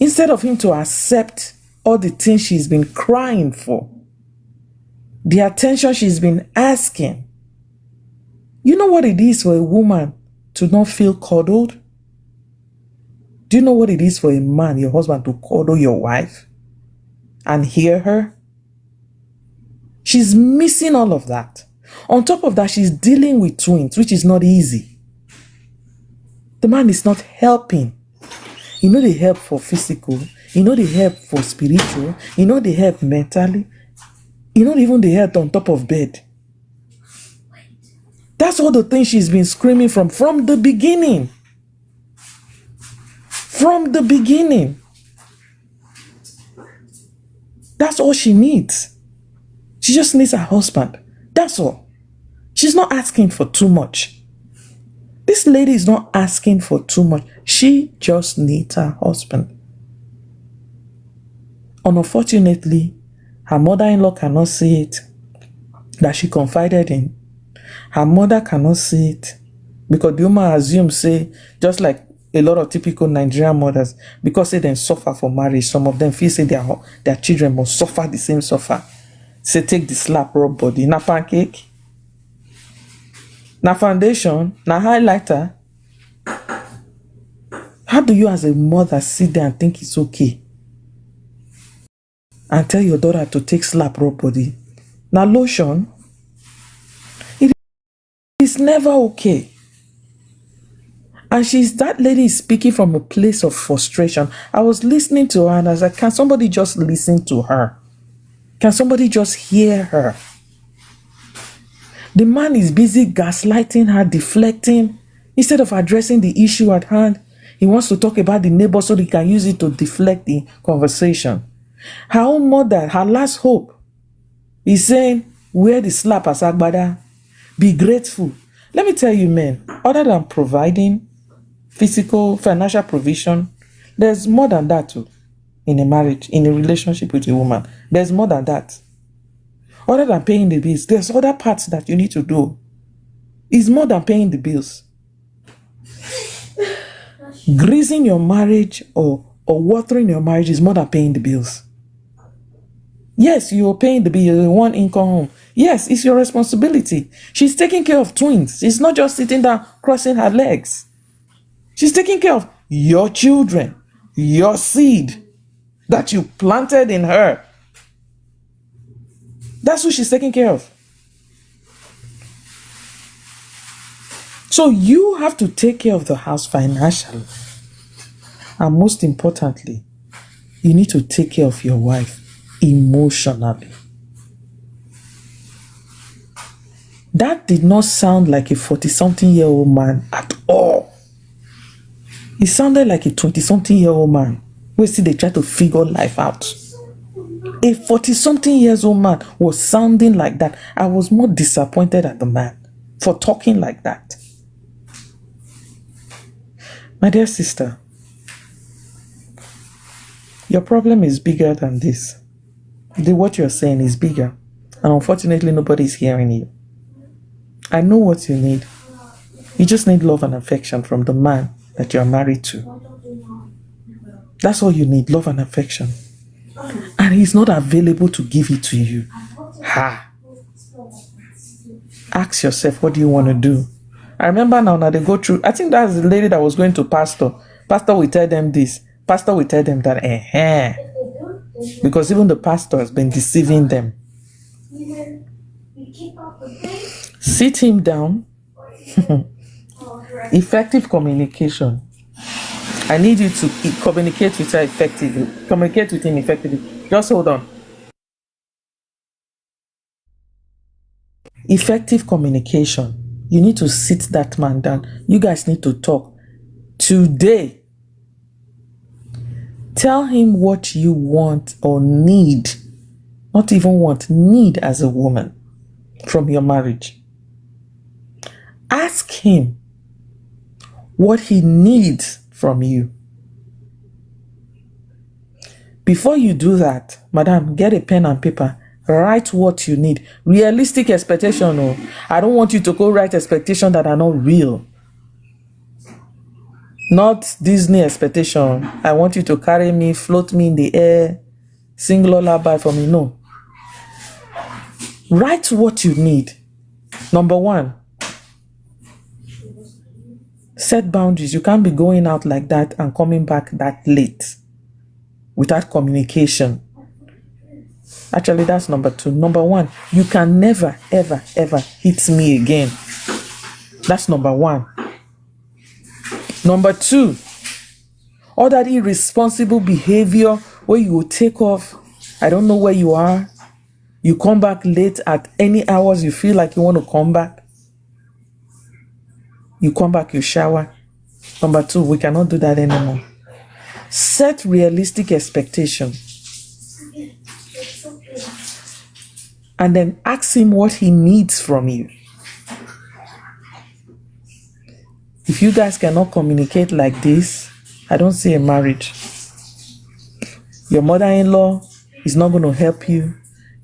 Instead of him to accept all the things she's been crying for, the attention she's been asking. You know what it is for a woman to not feel cuddled? Do you know what it is for a man, your husband, to cuddle your wife and hear her? She's missing all of that. On top of that, she's dealing with twins, which is not easy. The man is not helping. You know, they help for physical. You know, they help for spiritual. You know, they help mentally. You know, even they help on top of bed. That's all the things she's been screaming from the beginning. From the beginning. That's all she needs. She just needs a husband. That's all. She's not asking for too much. This lady is not asking for too much. She just needs a husband. Unfortunately, her mother-in-law cannot see it, that she confided in. Her mother cannot see it, because the woman assumes, say, just like a lot of typical Nigerian mothers, because they then suffer for marriage, some of them feel say their children must suffer the same suffer. Say, take the slap, rub body, na pancake, na foundation, na highlighter. How do you as a mother sit there and think it's okay and tell your daughter to take slap, rub body? Na lotion? It is never okay. And that lady is speaking from a place of frustration. I was listening to her and I was like, can somebody just listen to her? Can somebody just hear her? The man is busy gaslighting her, deflecting. Instead of addressing the issue at hand, he wants to talk about the neighbor so he can use it to deflect the conversation. Her own mother, her last hope, is saying, wear the slap as agbada. Be grateful. Let me tell you, men, other than providing physical, financial provision, there's more than that too. In a marriage, in a relationship with a woman, there's more than that. Other than paying the bills, there's other parts that you need to do. It's more than paying the bills. Greasing your marriage or watering your marriage is more than paying the bills. Yes, you're paying the bill, you're one income home. Yes, it's your responsibility. She's taking care of twins. She's not just sitting down crossing her legs. She's taking care of your children, your seed that you planted in her. That's who she's taking care of. So you have to take care of the house financially. And most importantly, you need to take care of your wife emotionally. That did not sound like a 40-something-year-old man at all. It sounded like a 20-something-year-old man who still they try to figure life out. A 40-something-years-old man was sounding like that. I was more disappointed at the man for talking like that. My dear sister, your problem is bigger than this. What you're saying is bigger. And unfortunately, nobody's hearing you. I know what you need. You just need love and affection from the man that you're married to. That's all you need, love and affection. And he's not available to give it to you. Ha! Ask yourself, what do you want to do? I remember now they go through, I think that's the lady that was going to pastor. Pastor will tell them this. Pastor will tell them that, because even the pastor has been deceiving them. Sit him down. Effective communication. I need you to communicate with her effectively. Communicate with him effectively. Just hold on. Effective communication. You need to sit that man down. You guys need to talk today. Tell him what you want or need. Not even want, need as a woman from your marriage. Ask him what he needs from you. Before you do that, madam, get a pen and paper. Write what you need. Realistic expectation. Oh, I don't want you to go write expectations that are not real. Not Disney expectation. I want you to carry me, float me in the air, sing lullaby for me. No. Write what you need. Number one, set boundaries. You can't be going out like that and coming back that late without communication. Actually, that's number two. Number one, you can never, ever, ever hit me again. That's number one. Number two, all that irresponsible behavior where you will take off, I don't know where you are, you come back late at any hours you feel like you want to come back. You come back, you shower. Number two, we cannot do that anymore. Set realistic expectations. And then ask him what he needs from you. If you guys cannot communicate like this, I don't see a marriage. Your mother-in-law is not going to help you.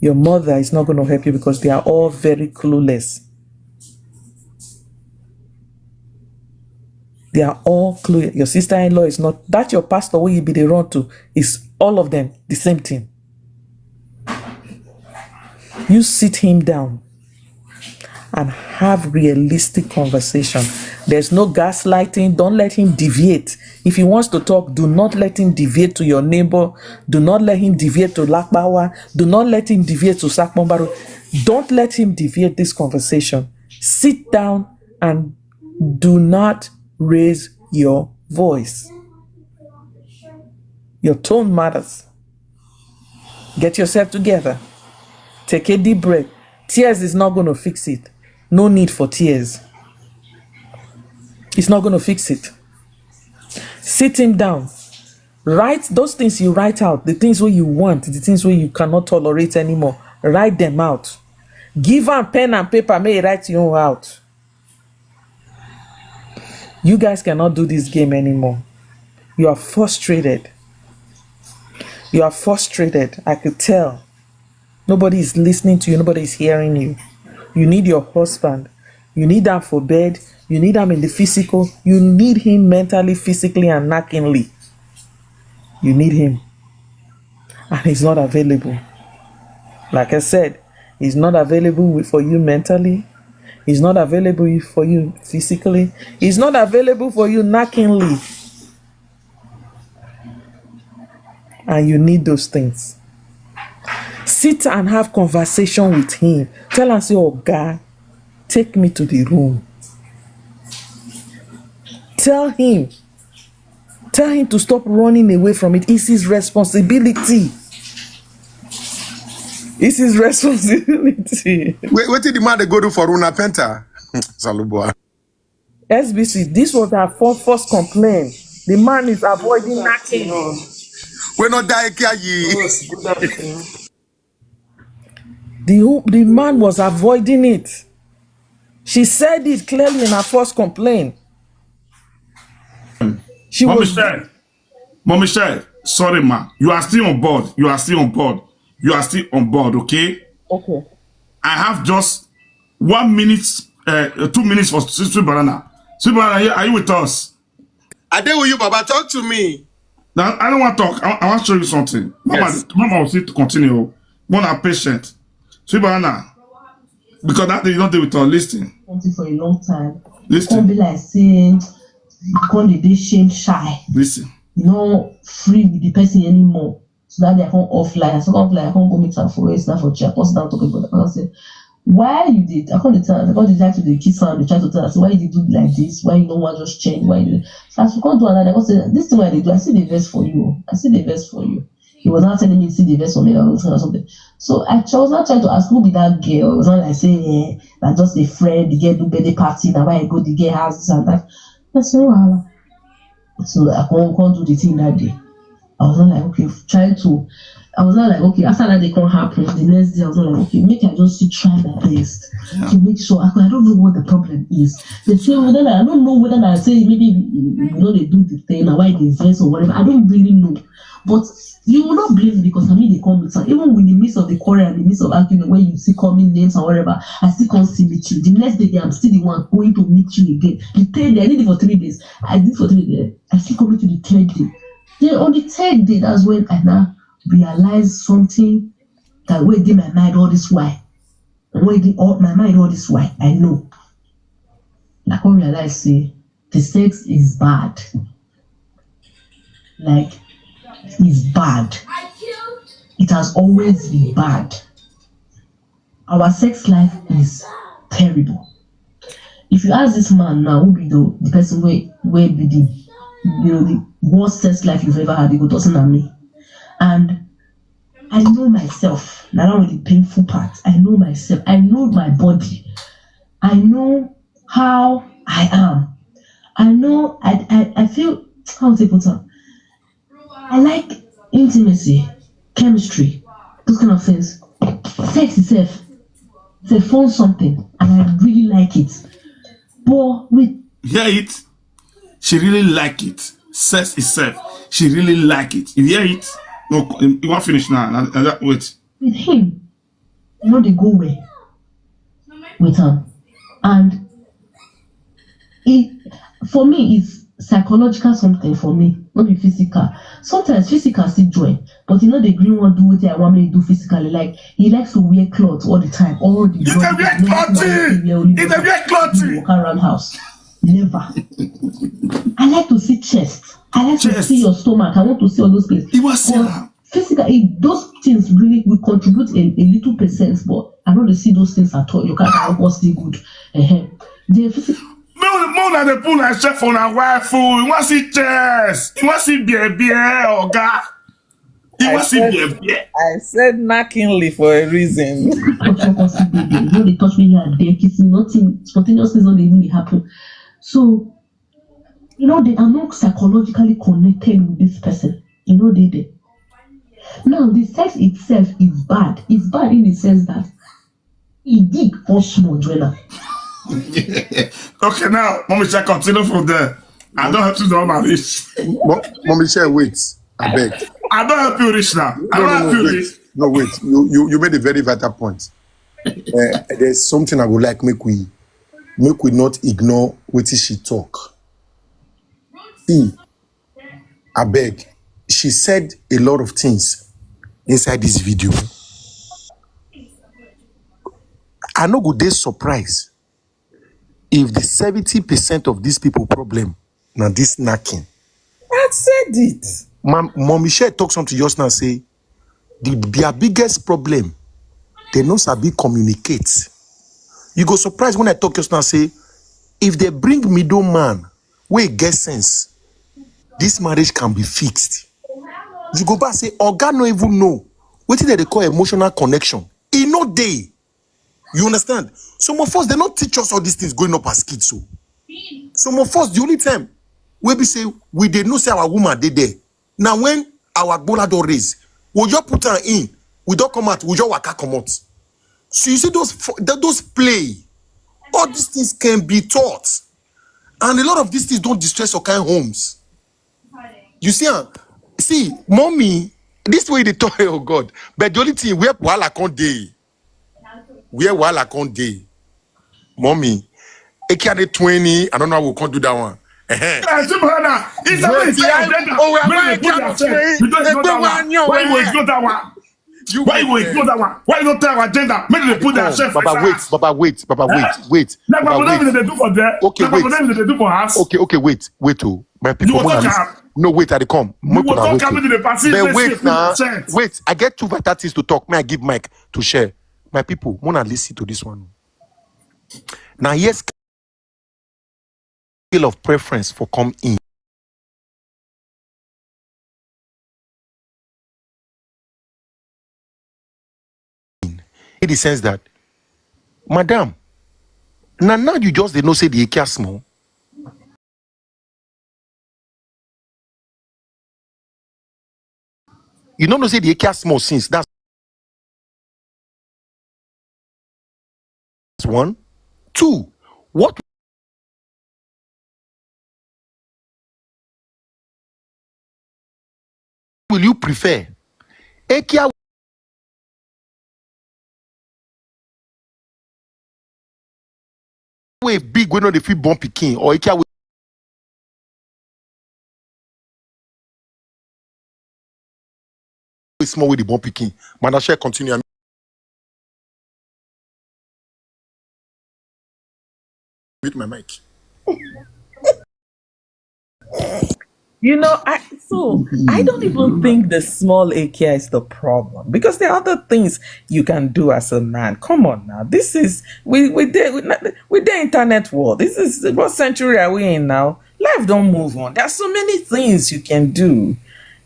Your mother is not going to help you because they are all very clueless. They are all clueless. Your sister-in-law is not. That your pastor where you be the run to is all of them the same thing. You sit him down and have realistic conversation. There's no gaslighting. Don't let him deviate. If he wants to talk, do not let him deviate to your neighbor. Do not let him deviate to Lakbawa. Do not let him deviate to Sakmombaro. Don't let him deviate this conversation. Sit down and do not raise your voice. Your tone matters. Get yourself together. Take a deep breath. Tears is not going to fix it. No need for tears. It's not going to fix it. Sit him down. Write those things you write out. The things where you want. The things where you cannot tolerate anymore. Write them out. Give him pen and paper. May he write you out. You guys cannot do this game anymore. You are frustrated. You are frustrated. I could tell. Nobody is listening to you. Nobody is hearing you. You need your husband. You need him for bed. You need him in the physical. You need him mentally, physically, and knockingly. You need him. And he's not available. Like I said, he's not available for you mentally. He's not available for you physically. He's not available for you knockingly. And you need those things. Sit and have conversation with him. Tell him, say, oh God, take me to the room. Tell him to stop running away from it. It's his responsibility. It's his responsibility. What did the man go do for Runa Penta? Salubua. SBC, this was her first complaint. The man is avoiding knocking. We're not dying. The man was avoiding it. She said it clearly in her first complaint. Mom Michelle, sorry, ma. You are still on board. You are still on board. You are still on board, okay? Okay. I have just 1 minute, 2 minutes for Sweet Banana. Sweet Banana, are you with us? I dare with you, Baba. Talk to me. Now, I don't want to talk. I want to show you something. Yes. Mama will see to continue. One are patient. Sweet Banana, because that thing you don't do with us. Listen. For a long time. Listen. Can't be like saying, you can't be shame shy. Listen. You know, free with the person anymore. So that they can't offline. So offline, I can't go meet her for rest, not for chat. I can't sit down talking about that. I said, why you did? I can't tell her. I can't decide to the kiss her and try to tell her. So why you did do like this? Why you don't want to just change? Why you? So I can't do another. I can't say this thing why they do. I see the verse for you. I see the verse for you. He was not telling me to see the verse for me or something. So I was not trying to ask who be that girl. It was not like saying that just a friend. The girl do birthday party. Now why I go the girl house this and that. I said, wow. So I can't do the thing that day. I was not like, okay, try to I was not like, okay, after that they can't happen. The next day I was not like, okay, make I just try my best to make sure. I don't know what the problem is. They say whether I don't know whether I say maybe they do the thing or why they vex or whatever. I don't really know. But you will not blame me because they call me. So even in the midst of the quarrel and the midst of argument where you see calling names and whatever, I still can't see meet you. The next day I'm still the one going to meet you again. The third day, I did it for 3 days. I did it for 3 days. I still coming to the third day. Then on the third day, that's when I now realize something that went in my mind all this while. My mind all this while. I know. I can't realize, see, the sex is bad. Like, it's bad. It has always been bad. Our sex life is terrible. If you ask this man now, who be the person where be the worst sex life you've ever had, he go tossing at me. And I know myself. Now that was the painful part. I know myself. I know my body. I know how I am. I know I feel, how to put it? I like intimacy, chemistry, those kind of things. Sex itself, it's a fun something, and I really like it. But with hear it, she really like it. Sex itself, she really like it. You hear it? No, you want finish now. Wait. With him, they go away with him, and it for me it's psychological something for me, not be physical. Sometimes physical still join, but the green one do what I want me to do physically. Like he likes to wear clothes all the time. All the It's a weird clothing. It's a weird clothing. Walk around house. Never. I like to see chest. I like to see your stomach. I want to see all those things. It was physically, those things really will contribute a little percent, but I don't see those things at all. You can't have what's the good. The physical. More than the pool and chef on a wife. You want to see chest. You want to see beer, or God. You want to see beer. I said knockingly for a reason. They touch me here and there, kissing, nothing, spontaneous things don't even happen. So, they are not psychologically connected with this person. They. Now, the sex itself is bad. It's bad in the sense that it did for small joiner. Okay, now, Mommy shall continue from there. I don't have to do my reach. Mommy shall wait. I beg. I don't help you reach now. No, wait. You made a very vital point. There's something I would like make we not ignore what she talk. See, I beg. She said a lot of things inside this video. I no go dey surprised if the 70% of these people problem now this knacking. I said it. Mom Michelle talk something just now, say their biggest problem, they no sabi communicate. You go surprised when I talk just now, say if they bring middleman wey get sense, this marriage can be fixed. You go back say oga no even know wetin they call emotional connection. E no dey. You understand? Some of us, they not teach us all these things growing up as kids. So some of us, the only time we be say we did not say our woman did there. Now when our bola door raise, we just put her in, we don't come out, we just waka come out. So you see those play, all these things can be taught, and a lot of these things don't distress your kind homes. You see, mommy, this way they talk, oh God, but the only thing we have wahala can't day. Where while I can't day, mommy, I can't 20. I don't know how we can't do that one. It's why you ignore that one? Why you ignore that one? Why you don't tell our agenda? Maybe they put their chef. Baba, wait. They do for there. Okay, wait. They do for us. Okay, wait. Oh, my people. No, wait, I come. Wait now. Wait, I get 2 vital things to talk. May I give mic to share? My people, wanna listen to this one. Now, yes, scale of preference for come in. In the sense that, madam, now you just did not say the Ikea small. You don't know say the AKA small since. That's one. Two, what will you prefer? AKA way big when no dey fit born pikin, or AKA way small way dey born pikin. Manashe, continue. I mute my mic. You know, I don't even think the small AKI is the problem, because there are other things you can do as a man. Come on now, this is with the internet world. This is what century are we in now? Life don't move on. There are so many things you can do,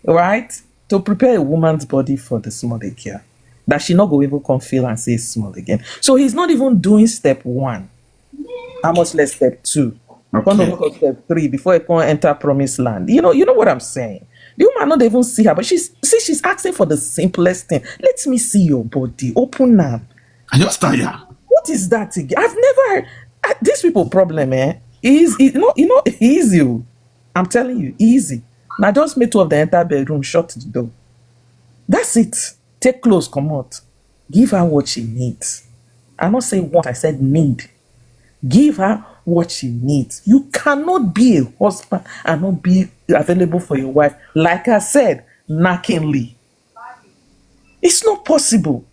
right, to prepare a woman's body for the small AKI, that she not go even come feel and say small again. So he's not even doing step one. How much less step two? Okay. Go to step three before I can enter promised land. You know what I'm saying. The woman not even see her, but she's asking for the simplest thing. Let me see your body. Open up. I just tired. What is that again? I've never these people problem, easy. I'm telling you, easy. Now just me two of the entire bedroom, shut the door. That's it. Take clothes, come out. Give her what she needs. I not say what, I said need. Give her what she needs. You cannot be a husband and not be available for your wife, like I said, knockingly. It's not possible.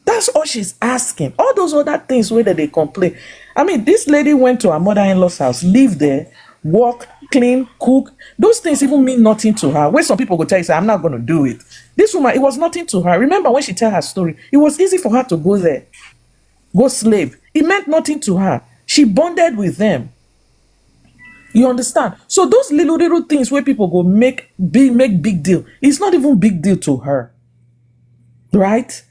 That's all she's asking. All those other things where they complain. I mean, this lady went to her mother-in-law's house, lived there, work, clean, cook. Those things even mean nothing to her. When some people go tell you, say, I'm not going to do it. This woman, it was nothing to her. Remember when she tell her story, it was easy for her to go there, go slave. It meant nothing to her. She bonded with them. You understand? So those little things where people go make big deal, it's not even big deal to her. Right?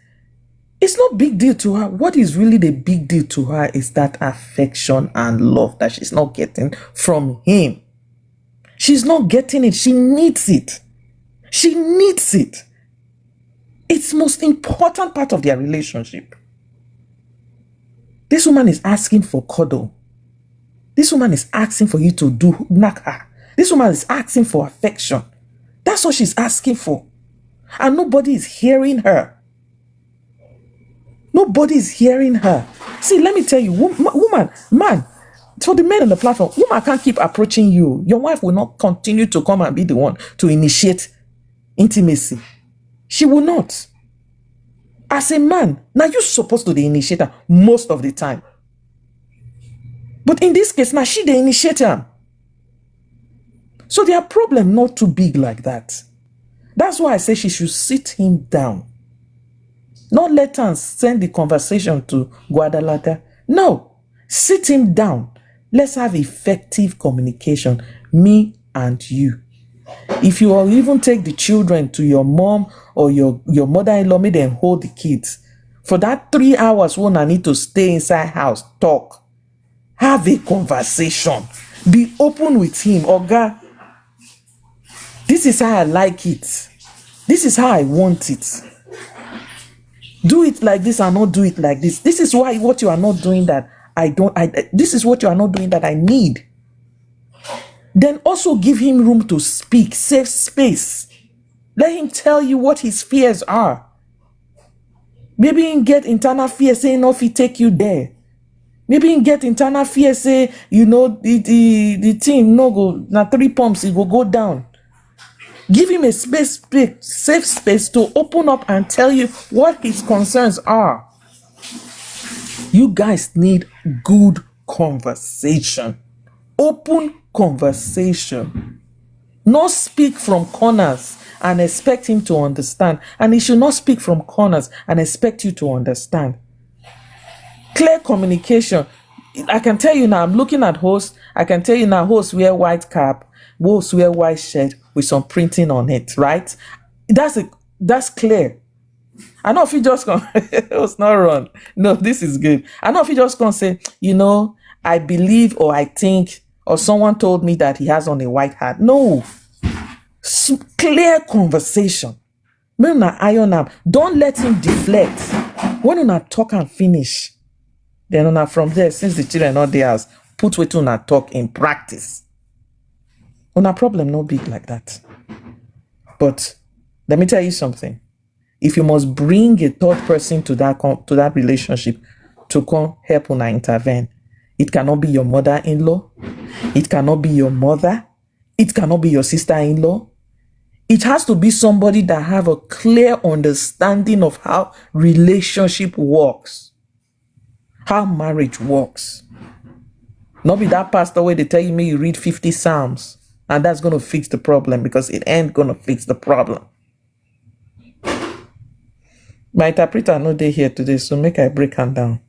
It's not big deal to her. What is really the big deal to her is that affection and love that she's not getting from him. She's not getting it. She needs it. She needs it. It's the most important part of their relationship. This woman is asking for cuddle. This woman is asking for you to knock her. This woman is asking for affection. That's what she's asking for. And nobody is hearing her. Nobody is hearing her. See, let me tell you, woman, man, for the men on the platform, woman can't keep approaching you. Your wife will not continue to come and be the one to initiate intimacy. She will not. As a man, now you're supposed to be the initiator most of the time. But in this case, now she the initiator. So their problem not too big like that. That's why I say she should sit him down. Not let her send the conversation to Guadalajara. No, sit him down. Let's have effective communication, me and you. If you will even take the children to your mom or your mother-in-law, make them hold the kids. For that 3 hours, one I need to stay inside house, talk. Have a conversation. Be open with him. Oga, this is how I like it. This is how I want it. Do it like this and not do it like this. This is why what you are not doing that this is what you are not doing that I need. Then also give him room to speak, safe space. Let him tell you what his fears are. Maybe he get internal fear saying, no, if he take you there. Maybe he get internal fear say, the thing no go, now 3 pumps, it will go down. Give him a safe space to open up and tell you what his concerns are. You guys need good conversation. Open conversation. Not speak from corners and expect him to understand. And he should not speak from corners and expect you to understand. Clear communication. I can tell you now, I'm looking at host. I can tell you now, host wear white cap, host wear white shirt with some printing on it, right? That's clear. I know if you just come, it's not wrong. No, this is good. I know if you just come say, I believe or I think or someone told me that he has on a white hat. No. Clear conversation. Make una iron am. Don't let him deflect. When una talk and finish, then una from there, since the children not there, put wetin una talk in practice. Una problem no big like that. But let me tell you something. If you must bring a third person to that relationship to come help una intervene, it cannot be your mother-in-law. It cannot be your mother. It cannot be your sister-in-law. It has to be somebody that have a clear understanding of how relationship works, how marriage works. Not be that pastor where they tell you you read 50 Psalms and that's going to fix the problem, because it ain't going to fix the problem. My interpreter no dey here today, so make I break am down.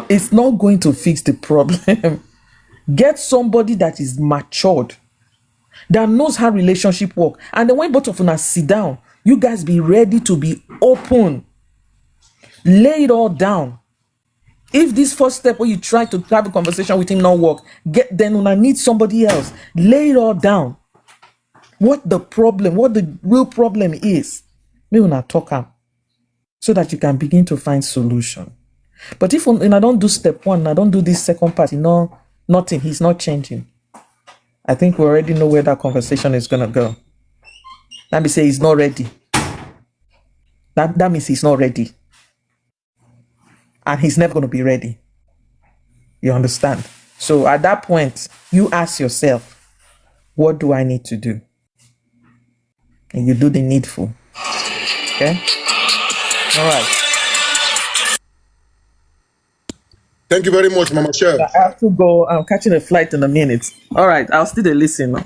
It's not going to fix the problem. Get somebody that is matured, that knows how relationship work. And then when both of you sit down, you guys be ready to be open. Lay it all down. If this first step where you try to have a conversation with him not work, then una need somebody else. Lay it all down. What the real problem is. Maybe una talk am, so that you can begin to find solution. But if I don't do step one, I don't do this second part, nothing, he's not changing. I think we already know where that conversation is gonna go. Let me say he's not ready. That means he's not ready. And he's never gonna be ready. You understand? So at that point, you ask yourself, what do I need to do? And you do the needful. Okay? All right. Thank you very much, Mama Shell. I have to go. I'm catching a flight in a minute. All right. I'll still listen now.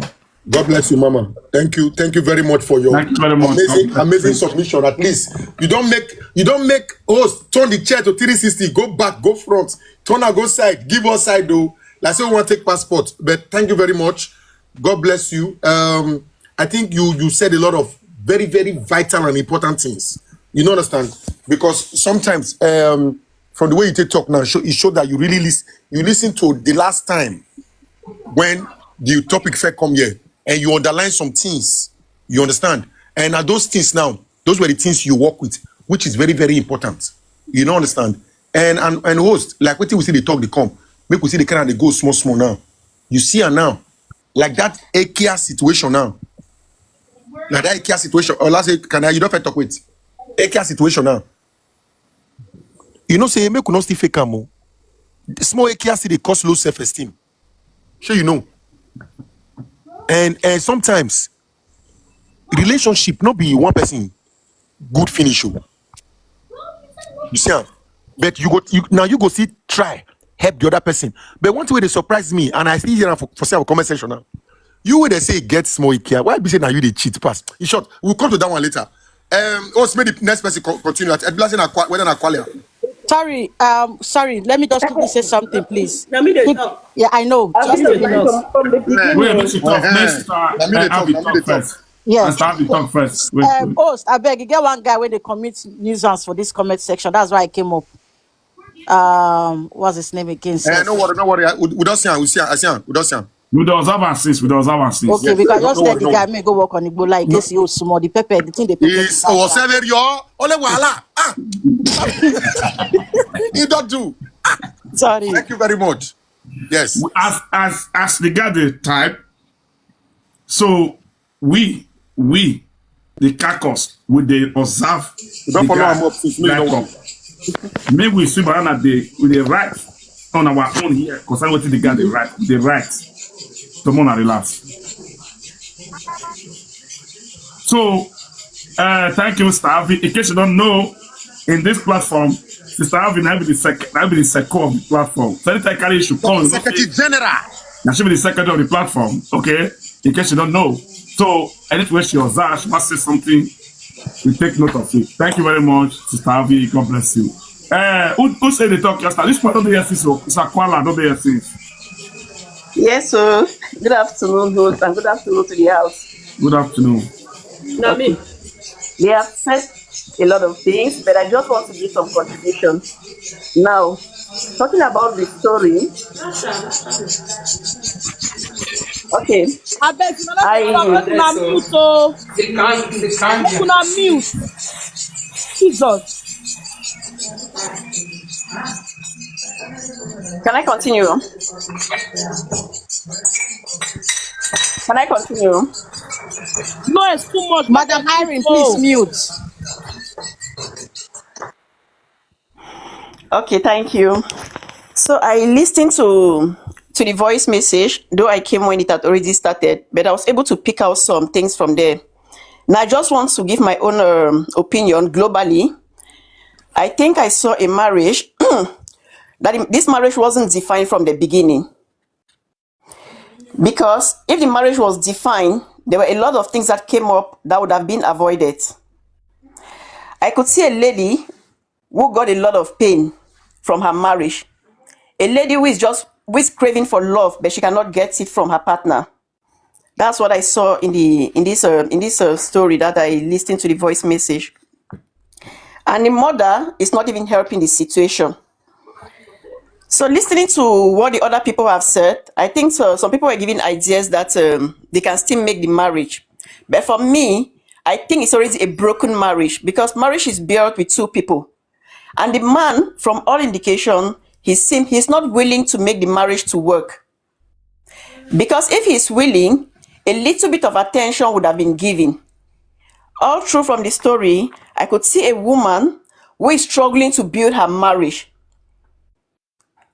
God bless you, Mama. Thank you very much for your amazing submission. At least you don't make host turn the chair to 360, go back, go front, turn and go side, give us side though. Like say we want to take passport. But thank you very much. God bless you. I think you said a lot of very, very vital and important things. You understand? Because sometimes from the way you talk now, it showed that you really listen to the last time when the topic fair come here, and you underline some things. You understand? And those things now, those were the things you work with, which is very, very important. You don't understand? And host, like what we see they talk, they come. Make we see the kind of they go small now. You see her now, like that IKEA situation now. Like that IKEA situation. Or last say, you don't have to talk with IKEA situation now. Say make we not still fake am. Small IKEA see they cause low self-esteem. Sure you know. And sometimes relationship not be one person good finish you. You see, but you go see try help the other person. But one way they surprise me, and I see here for some comment section now. You would say get small IKEA. Why be saying now you they cheat pass? In short, we'll come to that one later. Maybe the next person continue. Whether na qualia. Sorry. Let me just quickly say something, please. Yeah, I know. Wait, but she talk. Next I'll be talk first. Yes. I'll be talk first. Wait. Host, I beg you get one guy when they commit nuisance for this comment section. That's why I came up. What's his name again? No worry. We don't see him. We don't have answers. Okay, Yes, because just let the no. guy may go work on Ebola in case you small the pepper, the thing they pepper. Is whatever your only wala. You don't do. Sorry. Thank you very much. Yes. As the guy they type, so we the caucus with the observe Don't the follow guy him up, please. Me, like don't up. Maybe we see banana with the right on our own here, because I want the guy the right. Someone are relax. So thank you, Mr. Avi. In case you don't know, in this platform, Mr. Avi will be the second of the platform. So anytime Kari should come, Secretary General. now she be the second of the platform, okay? In case you don't know. So anytime she observes, she must say something, we take note of it. Thank you very much, Mr. Avi. God bless you. Who said they talk yesterday? This part of the SC, it's a Kuala, don't the SC. Yes, sir. Good afternoon, host, and good afternoon to the house. Good afternoon. Nami, they have said a lot of things, but I just want to give some contribution. Now, talking about the story, Okay. I beg you, let me talk. I Make una mute, oh. Make una mute. Jesus. can I continue? Can I continue? No, it's too much. Make Madam them mute, Irene, please oh. mute. Okay, thank you. So I listened to the voice message, though I came when it had already started, but I was able to pick out some things from there. Now I just want to give my own opinion globally. I think I saw a marriage that this marriage wasn't defined from the beginning. Because if the marriage was defined, there were a lot of things that came up that would have been avoided. I could see a lady who got a lot of pain from her marriage. A lady who is craving for love, but she cannot get it from her partner. That's what I saw in this story that I listened to the voice message. And the mother is not even helping the situation. So listening to what the other people have said, I think some people are giving ideas that they can still make the marriage. But for me, I think it's already a broken marriage, because marriage is built with two people. And the man, from all indication, he's not willing to make the marriage to work. Because if he's willing, a little bit of attention would have been given. All through from the story, I could see a woman who is struggling to build her marriage.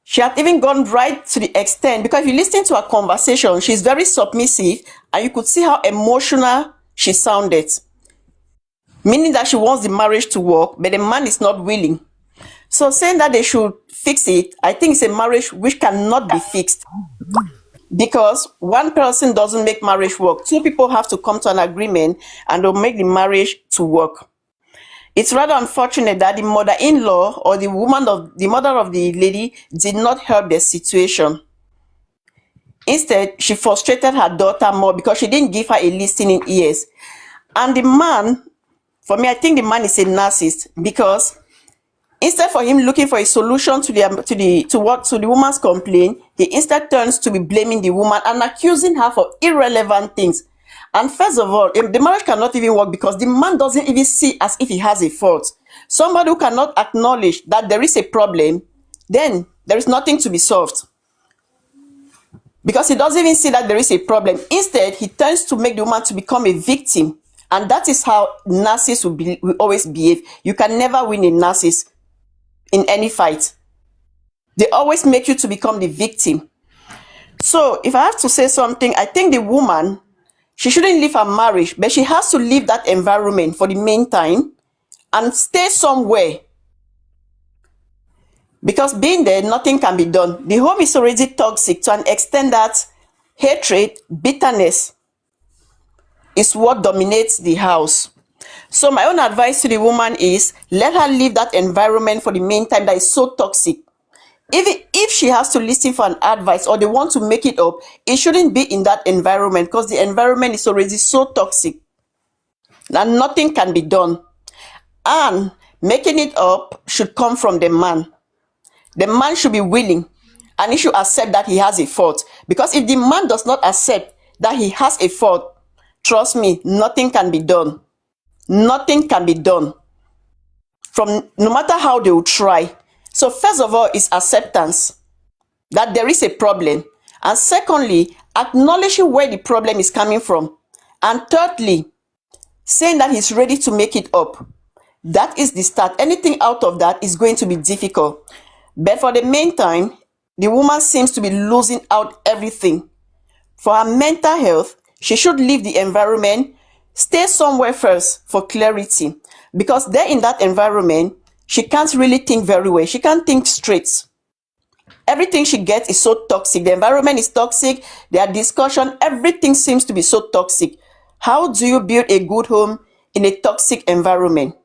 She had even gone right to the extent, because if you listen to her conversation, she's very submissive, and you could see how emotional she sounded. Meaning that she wants the marriage to work, but the man is not willing. So saying that they should fix it, I think it's a marriage which cannot be fixed. Because one person doesn't make marriage work. Two people have to come to an agreement, and they'll make the marriage to work. It's rather unfortunate that the mother-in-law or the mother of the lady did not help the situation. Instead, she frustrated her daughter more because she didn't give her a listening ears. And the man, for me, I think the man is a narcissist, because instead for him looking for a solution to the woman's complaint, he instead turns to be blaming the woman and accusing her for irrelevant things. And first of all, the marriage cannot even work because the man doesn't even see as if he has a fault. Somebody who cannot acknowledge that there is a problem, then there is nothing to be solved. Because he doesn't even see that there is a problem. Instead, he tends to make the woman to become a victim. And that is how narcissists will always behave. You can never win a narcissist in any fight. They always make you to become the victim. So if I have to say something, I think the woman, she shouldn't leave her marriage, but she has to leave that environment for the meantime and stay somewhere. Because being there, nothing can be done. The home is already toxic to an extent that hatred, bitterness is what dominates the house. So my own advice to the woman is, let her leave that environment for the meantime that is so toxic. Even if she has to listen for an advice or they want to make it up, it shouldn't be in that environment, because the environment is already so toxic that nothing can be done. And making it up should come from the man. The man should be willing, and he should accept that he has a fault. Because if the man does not accept that he has a fault, trust me, nothing can be done. Nothing can be done, no matter how they will try. So first of all is acceptance that there is a problem. And secondly, acknowledging where the problem is coming from. And thirdly, saying that he's ready to make it up. That is the start. Anything out of that is going to be difficult. But for the meantime, the woman seems to be losing out everything. For her mental health, she should leave the environment, stay somewhere first for clarity. Because there in that environment, she can't really think very well. She can't think straight. Everything she gets is so toxic. The environment is toxic. Their discussion, everything seems to be so toxic. How do you build a good home in a toxic environment?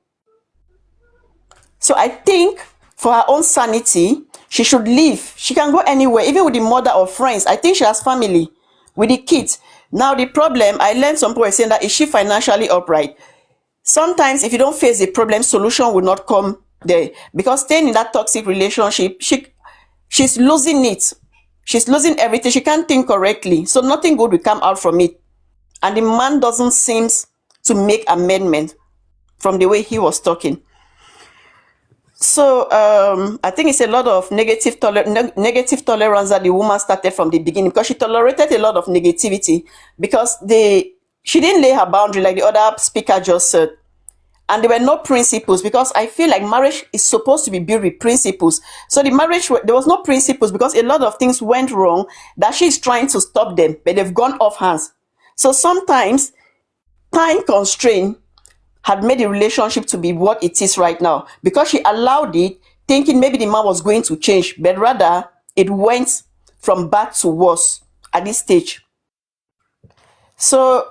So I think for her own sanity, she should leave. She can go anywhere, even with the mother or friends. I think she has family with the kids. Now the problem, I learned some people saying that, is she financially upright? Sometimes if you don't face the problem, solution will not come there. Because staying in that toxic relationship, she's losing it. She's losing everything. She can't think correctly. So nothing good will come out from it. And the man doesn't seem to make amendment from the way he was talking. So I think it's a lot of negative tolerance that the woman started from the beginning, because she tolerated a lot of negativity, because she didn't lay her boundary like the other speaker just said. And there were no principles, because I feel like marriage is supposed to be built with principles. So the marriage, there was no principles, because a lot of things went wrong that she's trying to stop them, but they've gone off hands. So sometimes time constraint had made the relationship to be what it is right now, because she allowed it, thinking maybe the man was going to change, but rather it went from bad to worse at this stage. So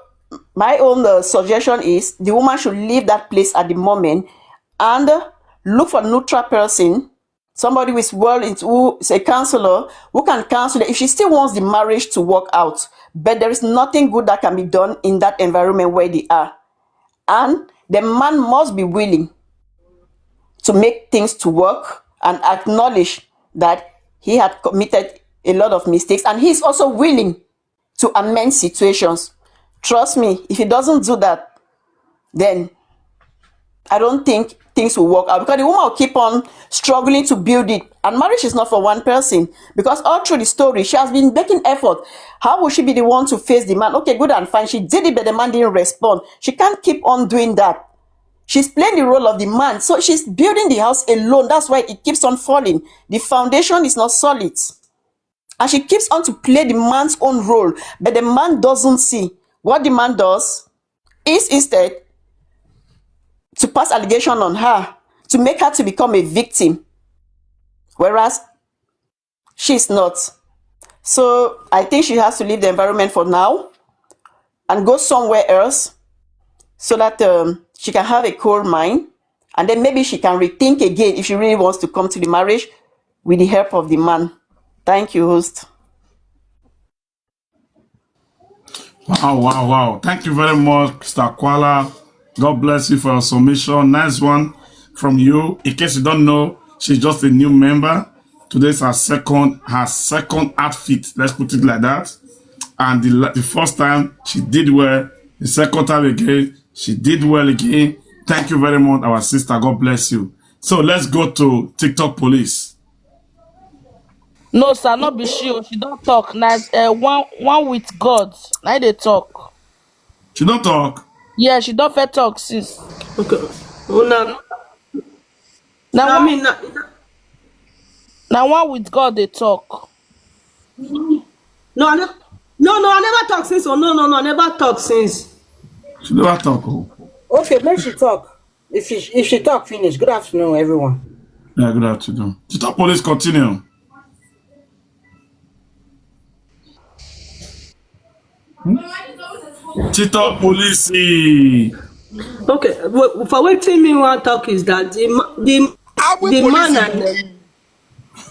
my own suggestion is the woman should leave that place at the moment and look for a neutral person, somebody who is a counselor who can counsel her if she still wants the marriage to work out. But there is nothing good that can be done in that environment where they are. And the man must be willing to make things to work and acknowledge that he had committed a lot of mistakes, and he is also willing to amend situations. Trust me, if he doesn't do that, then I don't think things will work out, because the woman will keep on struggling to build it. And marriage is not for one person, because all through the story, she has been making effort. How will she be the one to face the man? Okay, good and fine. She did it, but the man didn't respond. She can't keep on doing that. She's playing the role of the man. So she's building the house alone. That's why it keeps on falling. The foundation is not solid. And she keeps on to play the man's own role, but the man doesn't see. What the man does is instead to pass allegation on her, to make her to become a victim, whereas she's not. So I think she has to leave the environment for now and go somewhere else, so that she can have a cool mind, and then maybe she can rethink again if she really wants to come to the marriage with the help of the man. Thank you, host. Wow. Thank you very much, Mr. Kuala. God bless you for your submission. Nice one from you. In case you don't know, she's just a new member. Today's her second outfit. Let's put it like that. And the first time she did well. The second time again, she did well again. Thank you very much, our sister. God bless you. So let's go to TikTok police. No, sir, not be she. She don't talk. Now, one with God. Now they talk. She don't talk? Yeah, she don't fair talk, sis. Okay. Now one with God they talk. No, I never talk since. Oh, no, I never talk since. She never talk. Oh. Okay, make she talk. If she talk, finish. Good afternoon, everyone. Yeah, good afternoon. TikTok police, continue. TikTok police. Okay, for what me want talk is that the man and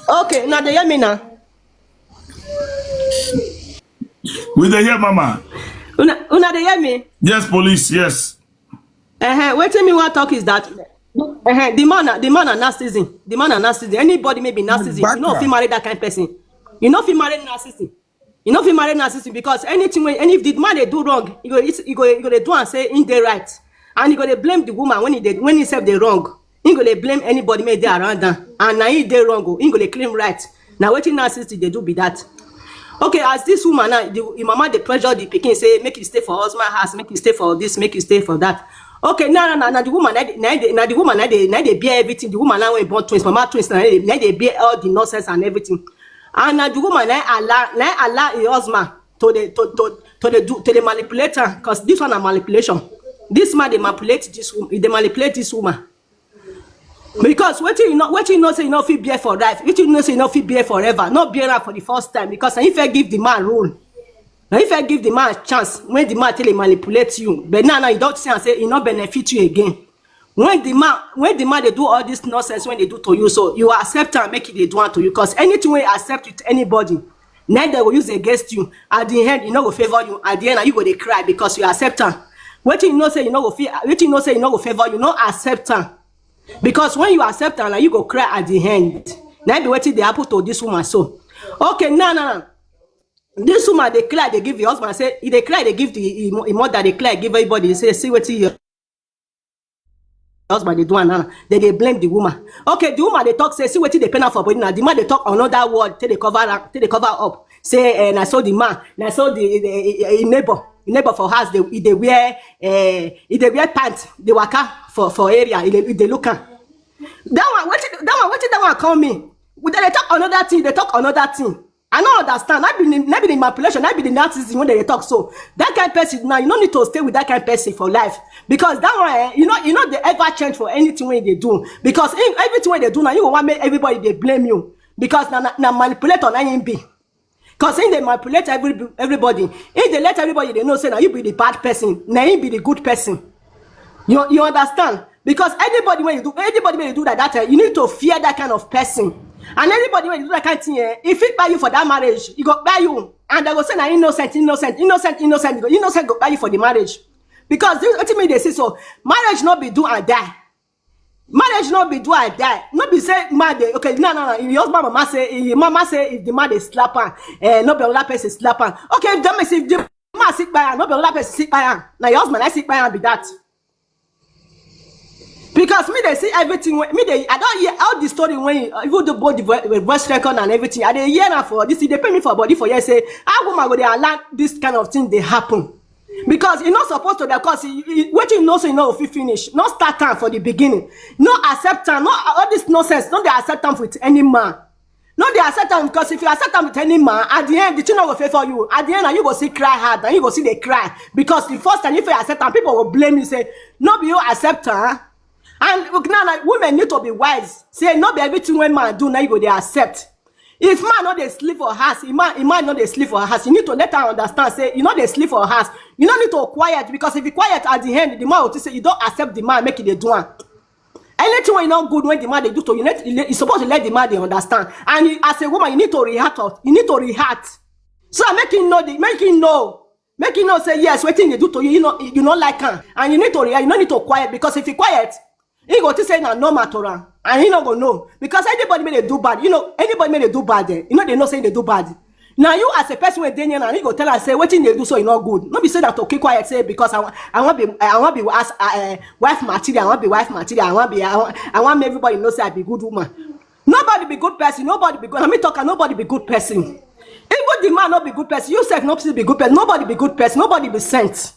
okay, now they hear me now. We dey hear, mama. Una they hear me? Yes, police. Yes. What me want talk is that the man are narcissism. The man are narcissism. Anybody may be narcissism. You know if you marry that kind of person, you know if you marry narcissism. You know if you marry narcissism, because anything when if the man they do wrong, you go do and say in the right, and you go to blame the woman when he said they wrong. You go to blame anybody made there around them, and now he they wrong. You go to claim right. Now what narcissism they do be that. Okay, as this woman now, the mama they pressure the pikin, say make you stay for husband house, make you stay for this, make you stay for that. Okay, now the woman now they bear everything. The woman now when born twins, mama twins now they bear all the nonsense and everything. And the woman allow her husband to the manipulator, because this one a manipulation. This man they manipulate this woman. Because what you know say you know fit bear for life, what you know say you know fit bear forever, not bear her for the first time, because if I give the man rule, now if I give the man a chance, when the man tell him manipulate you, but now you don't see and say it not benefit you again. When the man they do all this nonsense when they do to you, so you accept and make it they do unto you, because anything when you accept with anybody, now they will use it against you. At the end, you know will favor you. At the end, you go they cry because you accept her. What you know say you know will favor you, not accept her. Because when you accept her, now you go cry at the end. Now be waiting they happen to this woman so. Okay, no. This woman they cry, they give the husband. Say if they cry, they give the mother. They cry, give everybody. They say see what your husband they do and they blame the woman. Okay, the woman they talk say see what they pay for body now. The man they talk another word till they cover up. Say and I saw the man, and I saw the neighbor for house. They wear pants. They waka for area. They look at that one call me. They talk another thing. They talk another thing. I don't understand. Maybe the manipulation, maybe the narcissism when they talk. So that kind of person now, you don't need to stay with that kind of person for life because that one, you know they ever change for anything when they do. Because everything when they do now, you want make everybody they blame you because now manipulator na be. Because if they manipulate everybody, if they let everybody they know say now you be the bad person, now you be the good person. You understand? Because anybody when you do that, you need to fear that kind of person. And anybody when you do that kind of thing, if it buy you for that marriage, you go buy you, and they go say na innocent go buy you for the marriage. Because this ultimately they say so. Marriage not be do and die. Marriage not be do and die. Not be say man they okay no. If your mama say if the man they slap her, not be another person slap her. Okay, that means if the man sick by her, not be another person sick by her. Now your husband I sick by her be that. Because me they see everything. I don't hear all the story when you do both the voice record and everything. I they hear now for this. They pay me for body for years. Say how woman go they allow this kind of thing they happen. Because you're not supposed to. Because what you know, so you know if you finish. Not start time for the beginning. No acceptance. Not all this nonsense. Not they accept them with any man. No, they accept them because if you accept them with any man, at the end the thing will favor you. At the end, you go see cry hard, and you go see they cry because the first time if you accept them, people will blame you. Say no, be you accept her. And now, like, women need to be wise. Say, not be everything when man do, now you go they accept. If man not they sleep for house, if man not they sleep for house, you need to let her understand. Say, you know they sleep for house. You don't need to quiet because if you quiet at the end, the man will say you don't accept the man, make it a do one. Anything when not good when the man they do to you, you're supposed to let the man they understand. And as a woman, you need to react. You need to react. So make him know. Say yes, what thing they do to you, you know like her, and you need to react. You don't need to quiet because if you quiet. He go to say na no matter and he not gonna know because anybody may they do bad. Anybody may they do bad there. They know say they do bad. Now you as a person with Daniel and he go tell her say what thing they do so you not good. Not be say that okay quiet say because I want be wife material. I want be wife material. I want everybody know say I be good woman. Nobody be good person. Nobody be good. Let me talk. Nobody be good person. Even the man not be good person. You say nobody be good person. Nobody be good person. Nobody be sent.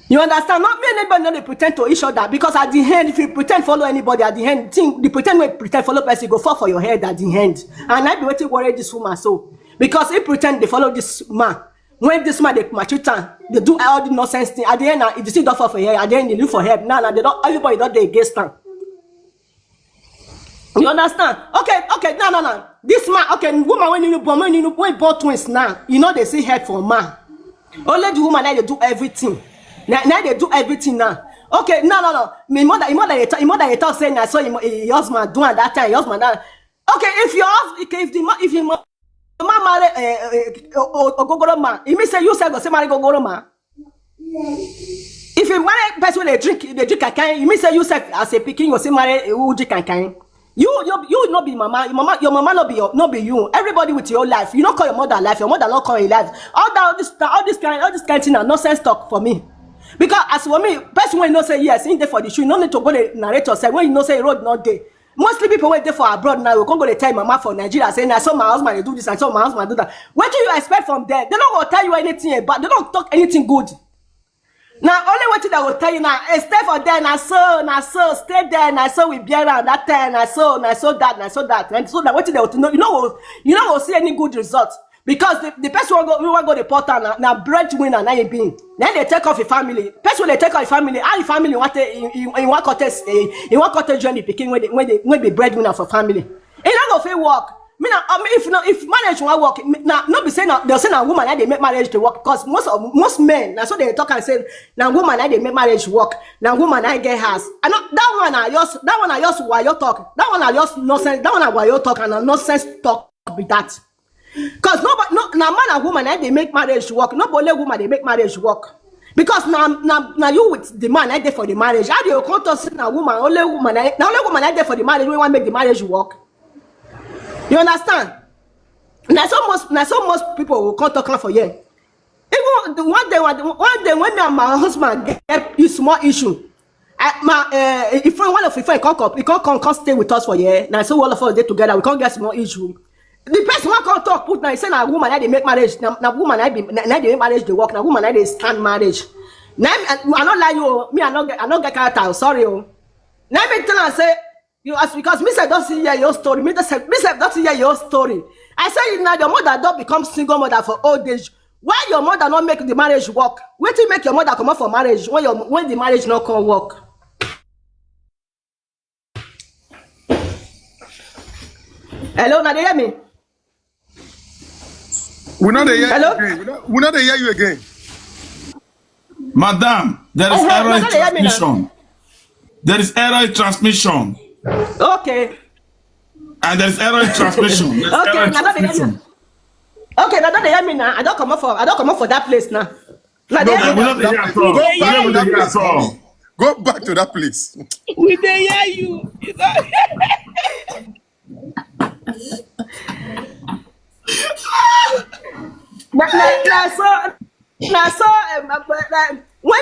You understand? Not me anybody not they pretend to each other because at the end, if you pretend follow anybody at the end, the pretend when pretend follow person go fall for your head at the end. And I be waiting worry this woman so because he pretend they follow this man. When this man they mature time, they do all the nonsense thing. At the end, if you see don't fall for your head, at the end they look for help. Now they don't. Everybody don't they against them. You understand? Okay. No. This man, okay, woman when you born twins now, you know they see help for man. Only the woman they do everything. Now they do everything now. Okay, no. My mother they talk saying I saw your husband doing that time. Your husband that. Okay, if your man marry Ogogoro man, it means say you say go say marry Ogogoro man. If you marry person they drink kankan, you mean say you say as a pikin you say marry who drink kankan. You not be mama. Your mama not be you. Everybody with your life. You don't call your mother life. Your mother not call your life. All this kind of thing are nonsense talk for me. Because as for me, person when you know say yes, in there for the shoe, you don't need to go to narrate yourself. When you know say road not there. Mostly people wait there for abroad now. You can't go to tell mama for Nigeria saying I saw my husband do this, I saw my husband do that. What do you expect from them? They don't go tell you anything, but they don't talk anything good. Now only what they will tell you now, stay for there, na so, stay there, na so we be around that time, na so that, and so that what they will know, you know will see any good result. Because the person who want go the portal now breadwinner now you being. Then they take off your family. Person they take off your family. How your family want in one cottage journey picking when they breadwinner for family. It not go fit work. If marriage won't work, now not be saying they'll say now woman they make marriage to work because most men now so they talk and say now woman they make marriage work. Now woman I get house. And that one I just why you talk. That one I just nonsense. That one I why you talk and nonsense talk with that. Because now man and woman they make marriage work. Nobody woman they make marriage work. Because now you with the man I there for the marriage. How do you come to say now woman only woman I there for the marriage? We want to make the marriage work. You understand? Now so most people will come talk for here. Even one day when me and my husband get a small issue, if one of friend come stay with us for here. Now so all of us dey together, we can't get small issue. The person who can't talk put now say na woman I dey make marriage. Now woman I dey make marriage dey work. Now woman I dey stand marriage. Now I not lie you. Me I not get character. Sorry oh. Now me tell her say you ask because me say don't see your story. Me say don't see your story. I say now your mother don't become single mother for old age. Why your mother not make the marriage work? Wait till make your mother come out for marriage when the marriage not can work. Hello, now they hear me? We not hear Hello? you again. We not hear you again. Madam, there is error in transmission. There is error in transmission. Okay. And there is error in transmission. Okay, now don't they hear me? Okay, now don't they hear me now? I don't come up for that place now. Now they hear me now. We don't hear at all. Go back to that place. We dey hear you. You when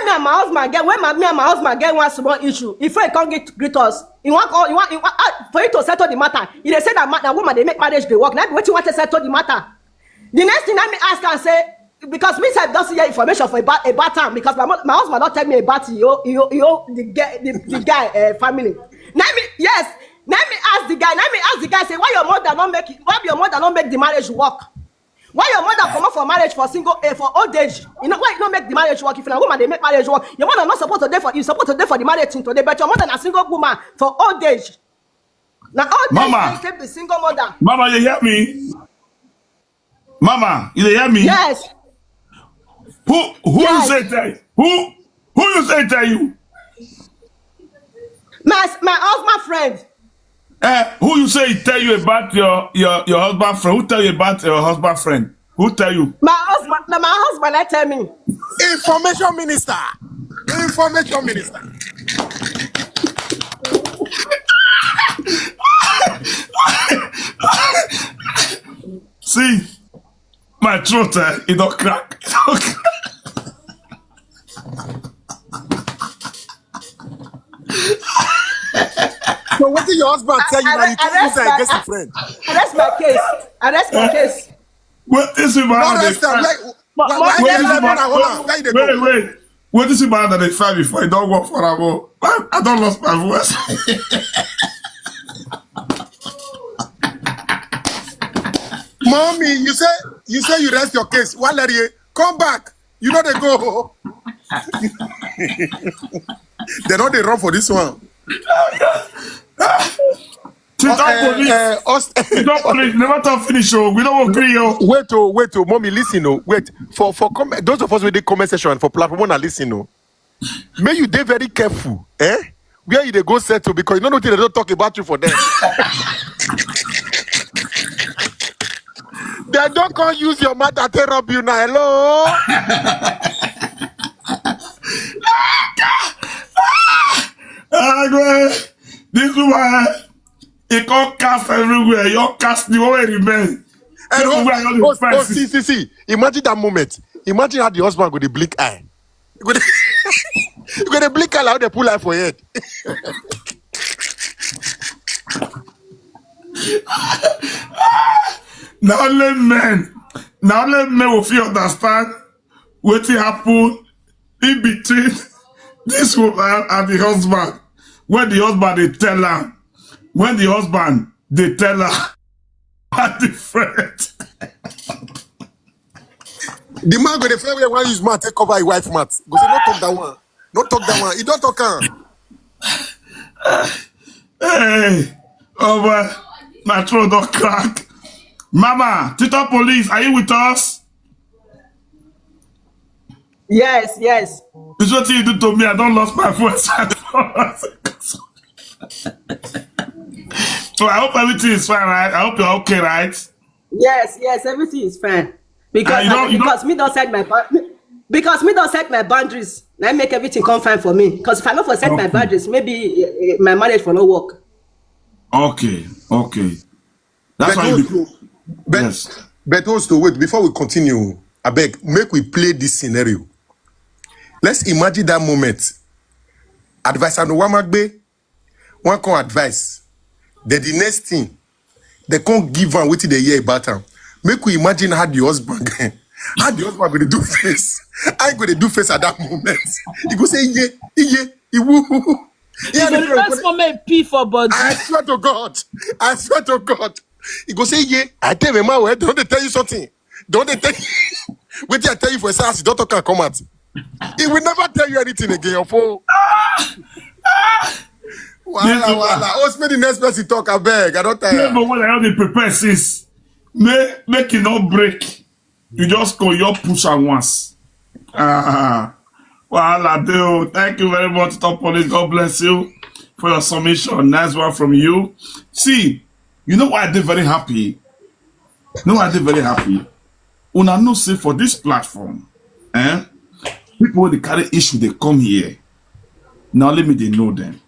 me and my husband get one small issue, if I can't greet us, he want for you to settle the matter. He dey say that woman they make marriage they work. Now what you want to settle the matter? The next thing I me ask and say because me say don't see your information for about time because my husband don't tell me about the guy family. Now me ask the guy say why your mother not make the marriage work? Why your mother come up for marriage for for old age? You know why you don't make the marriage work? If you're a woman, they make marriage work. Your mother not supposed to there for you. Supposed to there for the marriage thing today, but your mother a single woman for old age. Now old Mama, age keep the single mother. Mama, you hear me? Mama, you hear me? Yes. Who Yes. you say tell you? Who you say tell you? My husband friend. Who you say tell you about your husband friend? Who tell you about your husband friend? Who tell you? My husband I tell me. Information minister. Information minister. See, my throat, it don't crack. It don't crack. So what did your husband tell you that you told you against your friend? Arrest my case. Arrest my case. What is it, man? Wait. What is it, man? That they fight before I don't work for a more. I don't lost my voice. Mommy, you say you rest your case. One lady, come back. You know they go. They know they run for this one. Never talk finish. We don't agree. Wait, mommy, listen. Wait for those of us with the comment section for platform wanna listen. May you be very careful, where you they go settle because you know nothing they don't talk about you for them. They don't come use your mother to rob you now. Hello. This woman, it can't cast everywhere. You cast the way remain. See. Imagine that moment. Imagine how the husband go the blink eye. You go the blink eye like how they pull eye for head. Now let men will feel understand what happened in between this woman and the husband. When the husband they tell her are different. The man go the fair way one use mat take cover his wife mat. Go say not talk that one. Not talk that one. He don't talk Hey, boy, my throat don't crack. Mama, Tito Police, are you with us? Yes. This is what you do to me. I don't lost my voice. So I hope everything is fine, right? I hope you're okay, right? Yes, everything is fine. Because me don't set my boundaries. I make everything come fine for me. Because if I not for set my boundaries, maybe my marriage will not work. Okay. That's why you do. But yes. But also, wait, before we continue, I beg, make we play this scenario. Let's imagine that moment. Advisor no Wamagbe, one can advise. Then the next thing, they can't give one waiting the year about them. Make we imagine how the husband, how the husband going to do face. I ain't going to do face at that moment. He go say, he woo. You go the first moment pee for body. I swear to God. I swear to God. He go say, I tell me, my word, don't they tell you something? Don't they tell you? Wait till I tell you for a second, doctor can come out. He will never tell you anything again. For Wala. What's made the next person talk? I beg. I don't tell Yeah, you. but what I have to prepare since make it not break. You just go your push at once. Wala do. Thank you very much, Top Police. God bless you for your submission. Nice one from you. See, you know why I did very happy? Una know say for this platform, people when they carry issue, they come here. Now let me they know them.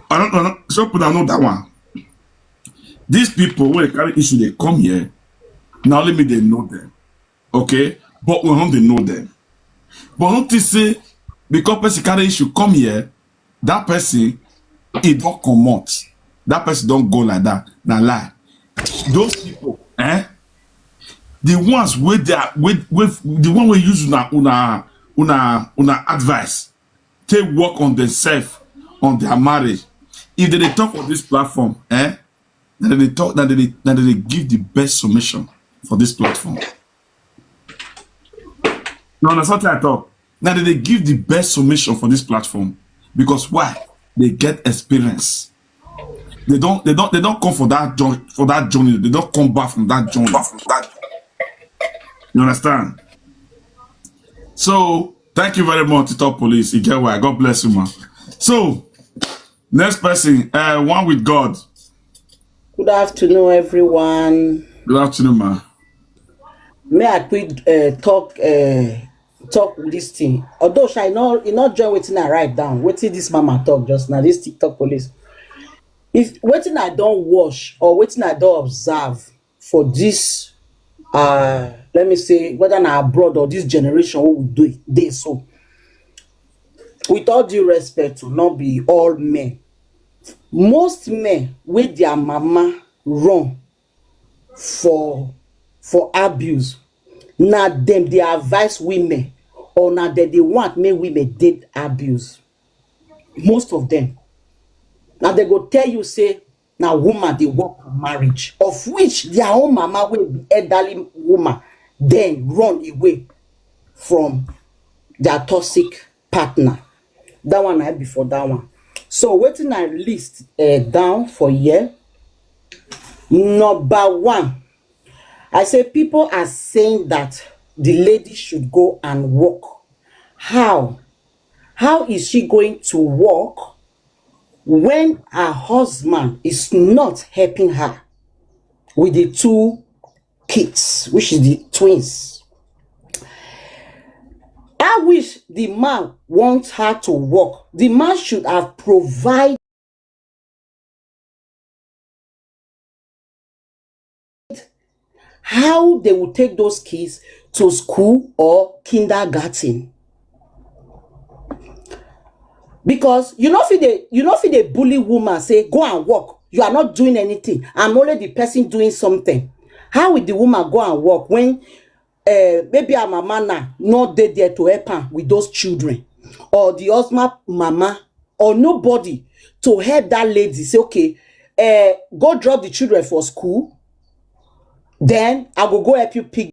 I don't know. So put I know that one. These people when they carry issue, they come here. Now let me they know them. Okay? But we don't they know them. But don't they say because person carry issue come here, that person it don't come out. That person don't go like that. Now lie. Those people, the ones with their with the one we use una advice, take work on themselves, on their marriage. If they talk on this platform, then they talk that they give the best submission for this platform. No, that's what I talk. Now they give the best submission for this platform because why? They get experience. They don't come for that journey. They don't come back from that journey. You understand? So thank you very much, Top Police. You get why. God bless you, man. So next person, one with God. Good afternoon, everyone. Good afternoon, man. May I quick talk this thing? Although I not join waiting I write down. Waiting this mama talk just now. This TikTok police. If waiting I don't watch or waiting I don't observe for this, let me say whether na abroad or this generation what we do it, they so. With all due respect to not be all men. Most men with their mama run for abuse. Now them they advise women or now that they want make women did abuse. Most of them. Now they go tell you say now woman they work for marriage, of which their own mama will be elderly woman, then run away from their toxic partner. That one I before that one. So waiting I list down for here. Number one, I say people are saying that the lady should go and work. How? How is she going to work when her husband is not helping her with the two kids, which is the twins? I wish the man wants her to work. The man should have provided how they will take those kids to school or kindergarten. Because you know if they bully woman say go and work, you are not doing anything. I'm only the person doing something. How will the woman go and work when maybe her mama now not there to help her with those children, or the husband mama or nobody to help that lady say okay, go drop the children for school, then I will go help you pick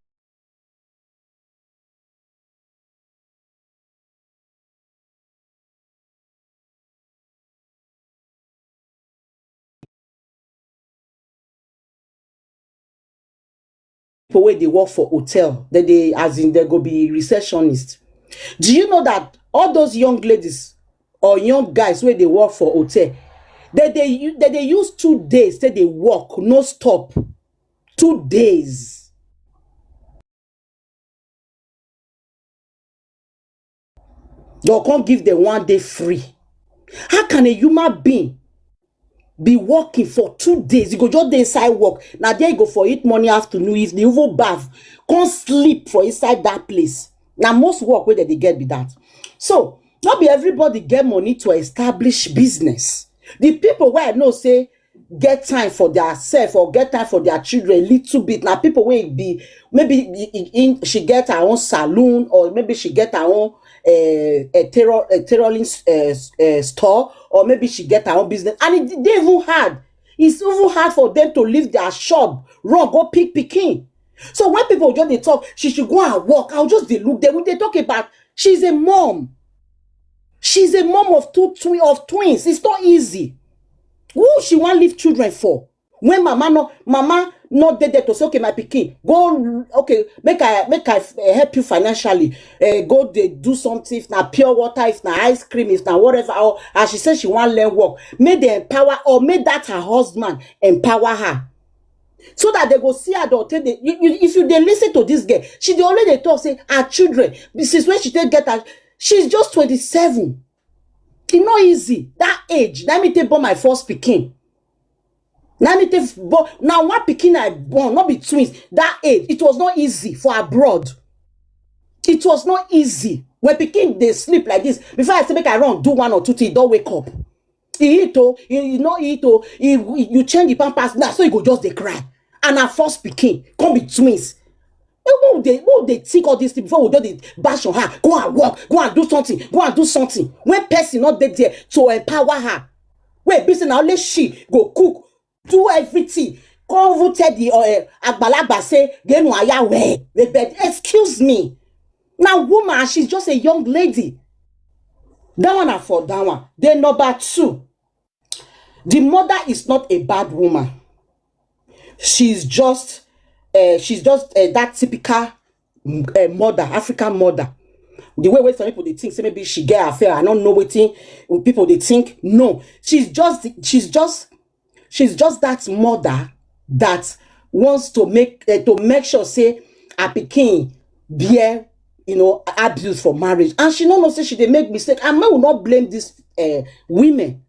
people where they work for hotel, that they as in they go be receptionist. Do you know that all those young ladies or young guys where they work for hotel, that they use 2 days that they work no stop, 2 days. They can't give them 1 day free. How can a human being be working for 2 days. You go just dey inside work. Now there you go for eat morning, afternoon, evening, even bath. Can't sleep for inside that place. Now most work where they get be that. So not be everybody get money to establish business. The people where I know say get time for their self or get time for their children little bit. Now people will be maybe she get her own saloon, or maybe she get her own a tailoring store, or maybe she get her own business, and they even hard. It's even hard for them to leave their shop, run go pick pikin. So when people just they talk, she should go and work. I'll just they look there when they talk about she's a mom. She's a mom of twins. It's not easy. Who she want leave children for? When mama not there to say, okay, my pikin, go, okay, make I help you financially. Go they do something, if not pure water, if not ice cream, if not whatever. Or as she said, she want learn work. May they empower, or may that her husband empower her, so that they go see her daughter. If you they listen to this girl, she the only they talk say her children. This is when she take get her. She's just 27. It's not easy. That age. Let me take born my first pikin. Let me take born. Now one pikin I born, not be twins. That age, it was not easy for abroad. It was not easy. When pikin they sleep like this, before I say make I run, do 1 or 2 things, don't wake up. He eat oh, you not eat oh. You change the pampers now, so you go just they cry. And our first pikin come be twins. Who they think all this thing before we do the bash on her? Go and work, go and do something, go and do something. When person not there to empower her. Wait, busy now, let she go cook, do everything. Come who tell the Agbalagba say, excuse me. Now, woman, she's just a young lady. That one are for that one. Then number 2. The mother is not a bad woman. She's just that typical mother, African mother. The way some people they think, say maybe she get affair. I don't know what people they think. No, she's just that mother that wants to make sure say a pikin bear abuse for marriage, and she don't know say she they make mistake. And I will not blame these women.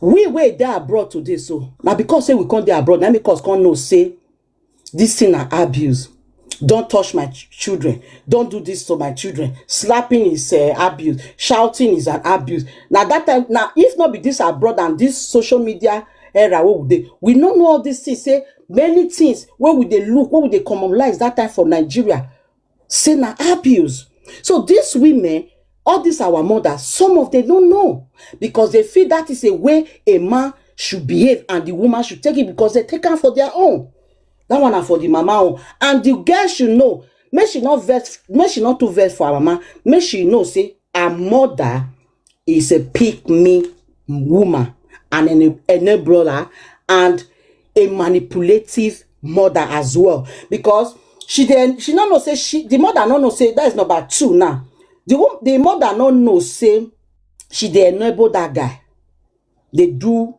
We were there abroad today, so now because say we can't there abroad, now because can't know say this thing are abuse. Don't touch my children. Don't do this to my children. Slapping is abuse. Shouting is an abuse. Now that time, now if not be this abroad and this social media era, we don't know all these things. Say many things. Where would they look? What would they commonize that time for Nigeria? Say na abuse. So these women, all these our mothers, some of them don't know because they feel that is a way a man should behave and the woman should take it because they take her for their own. That one are for the mama. And the girl should know. May she not too vex for her mama. May she know, say, her mother is a pick-me woman and an enabler and a manipulative mother as well. Because she don't know, say, the mother don't know, say, that is number 2 now. The mother don't know, say, she they enable that guy. They do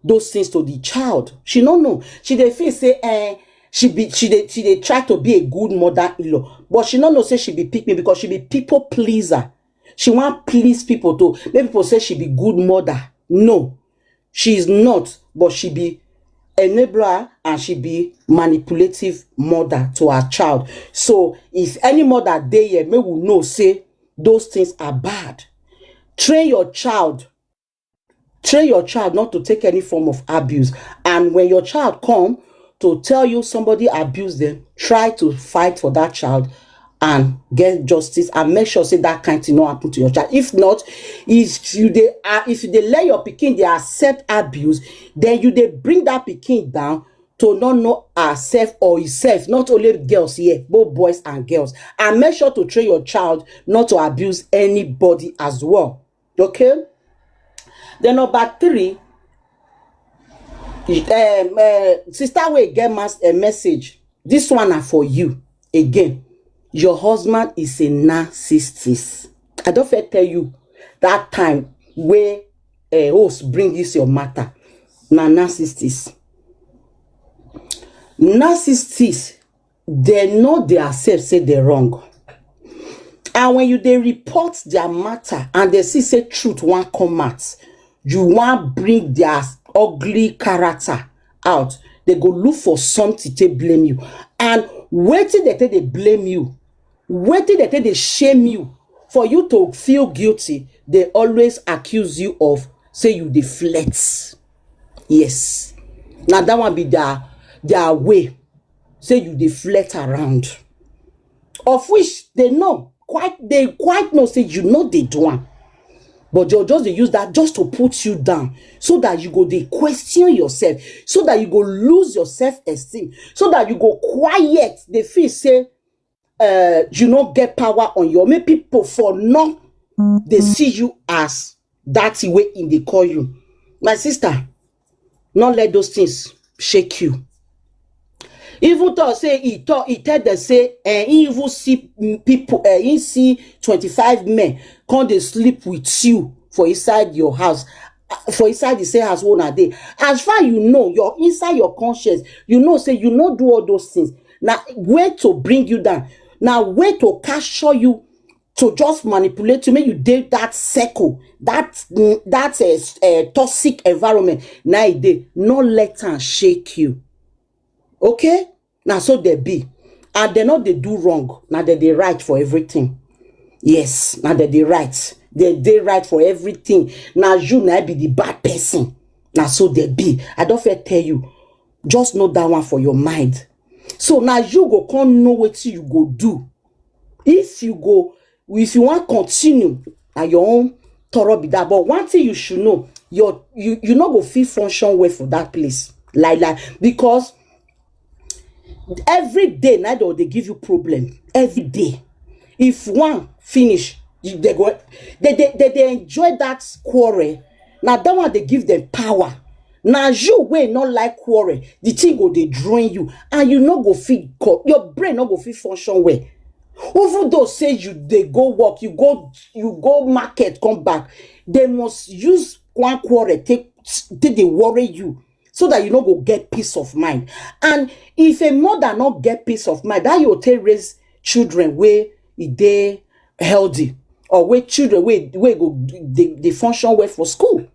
those things to the child. She don't know. She they feel, say, she they try to be a good mother-in-law, but she don't know say she be pick me because she be people pleaser. She want please people too. Maybe people say she be good mother. No, she is not, but she be enabler and she be manipulative mother to her child. So if any mother there here may will know say those things are bad. Train your child not to take any form of abuse. And when your child come to tell you somebody abused them, try to fight for that child and get justice and make sure say that kind of thing not happen to your child. If not, if they let your pikin they accept abuse, then you they bring that pikin down to not know herself or himself, not only girls here, both boys and girls. And make sure to train your child not to abuse anybody as well. Okay? Then number 3, sister will get a message. This one are for you. Again, your husband is a narcissist. I don't fit tell you that time where a host bring this your matter. Now narcissist. Narcissists, they know themselves say they're wrong. And when they report their matter and they see say truth won't come out, you want bring their ugly character out, they go look for something to blame you. And waiting they blame you, waiting they shame you, for you to feel guilty, they always accuse you of say you deflect. Yes. Now that one be their way. Say you deflect around. Of which they quite know say you know they do one. But they use that just to put you down, so that you go they question yourself, so that you go lose your self-esteem, so that you go quiet. They feel say you not get power on your make people for no, they see you as that way in they call you. My sister, not let those things shake you. Even though say he tell them say he even see people he see 25 men come they sleep with you for inside your house, for inside the same house one a day. As far you know, you're inside your conscience, you know say you know do all those things. Now where to bring you down, now where to capture you, to just manipulate you, make you date that circle, that's a toxic environment. Now they not let them shake you. Okay? Now so they be. And they know they do wrong. Now they right for everything. Yes. Now they right. They right for everything. Now you now be the bad person. Now so they be. I don't fair tell you. Just know that one for your mind. So now you go can't know what you go do. If you want to continue at your own thorough be that. But one thing you should know, you not go feel function well for that place. Like because every day now they give you problem. Every day. If one finish, they enjoy that quarrel. Now that one they give them power. Now you will not like quarrel. The thing go they drain you, and you not go feel your brain not go feel function well. Even though say they go work, you go market, come back, they must use one quarrel take they worry you, so that you not go get peace of mind. And if a mother not get peace of mind, that you take raise children where they healthy, or where children where go they function well for school.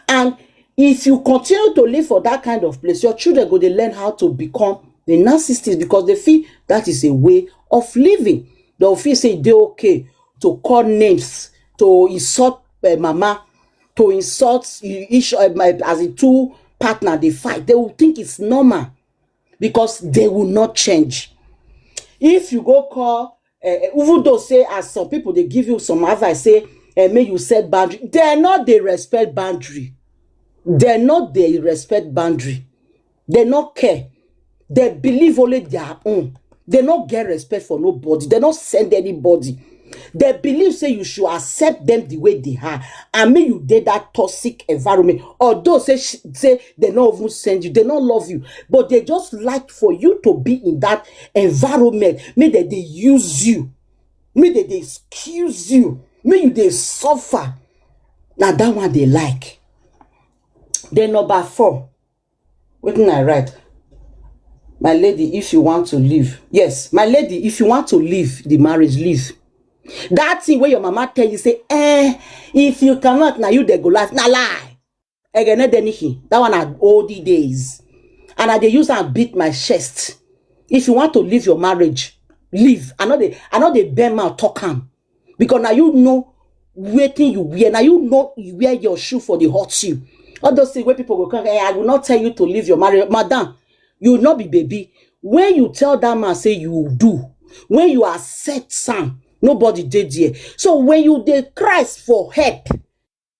And if you continue to live for that kind of place, your children go they learn how to become the narcissists, because they feel that is a way of living. They'll feel say they okay to call names, to insult mama, to insult each as a two partner they fight. They will think it's normal, because they will not change. If you go call even though say as some people they give you some advice, say may you set boundary, they're not they respect boundary. They're not they respect boundary. They not care. They believe only their own. They not get respect for nobody. They not send anybody. They believe say you should accept them the way they are, and may you date that toxic environment. Although say they not even send you, they not love you, but they just like for you to be in that environment. May they use you, may they excuse you, may you they suffer. Now that one they like. Then number 4. What did I write? My lady, if you want to leave. Yes, my lady, if you want to leave the marriage, leave. That thing where your mama tell you, say, if you cannot, now you they go life. Now lie. Again, that one are oldie days. And I they use and beat my chest. If you want to leave your marriage, leave. I know they bear my talk am. Because now you know waiting you wear. Now you know you wear your shoe for the hot shoe. All those things where people go come, I will not tell you to leave your marriage. Madam, you will not be baby. When you tell that man, say you will do. When you accept son, nobody did here. So when you dey cry for help,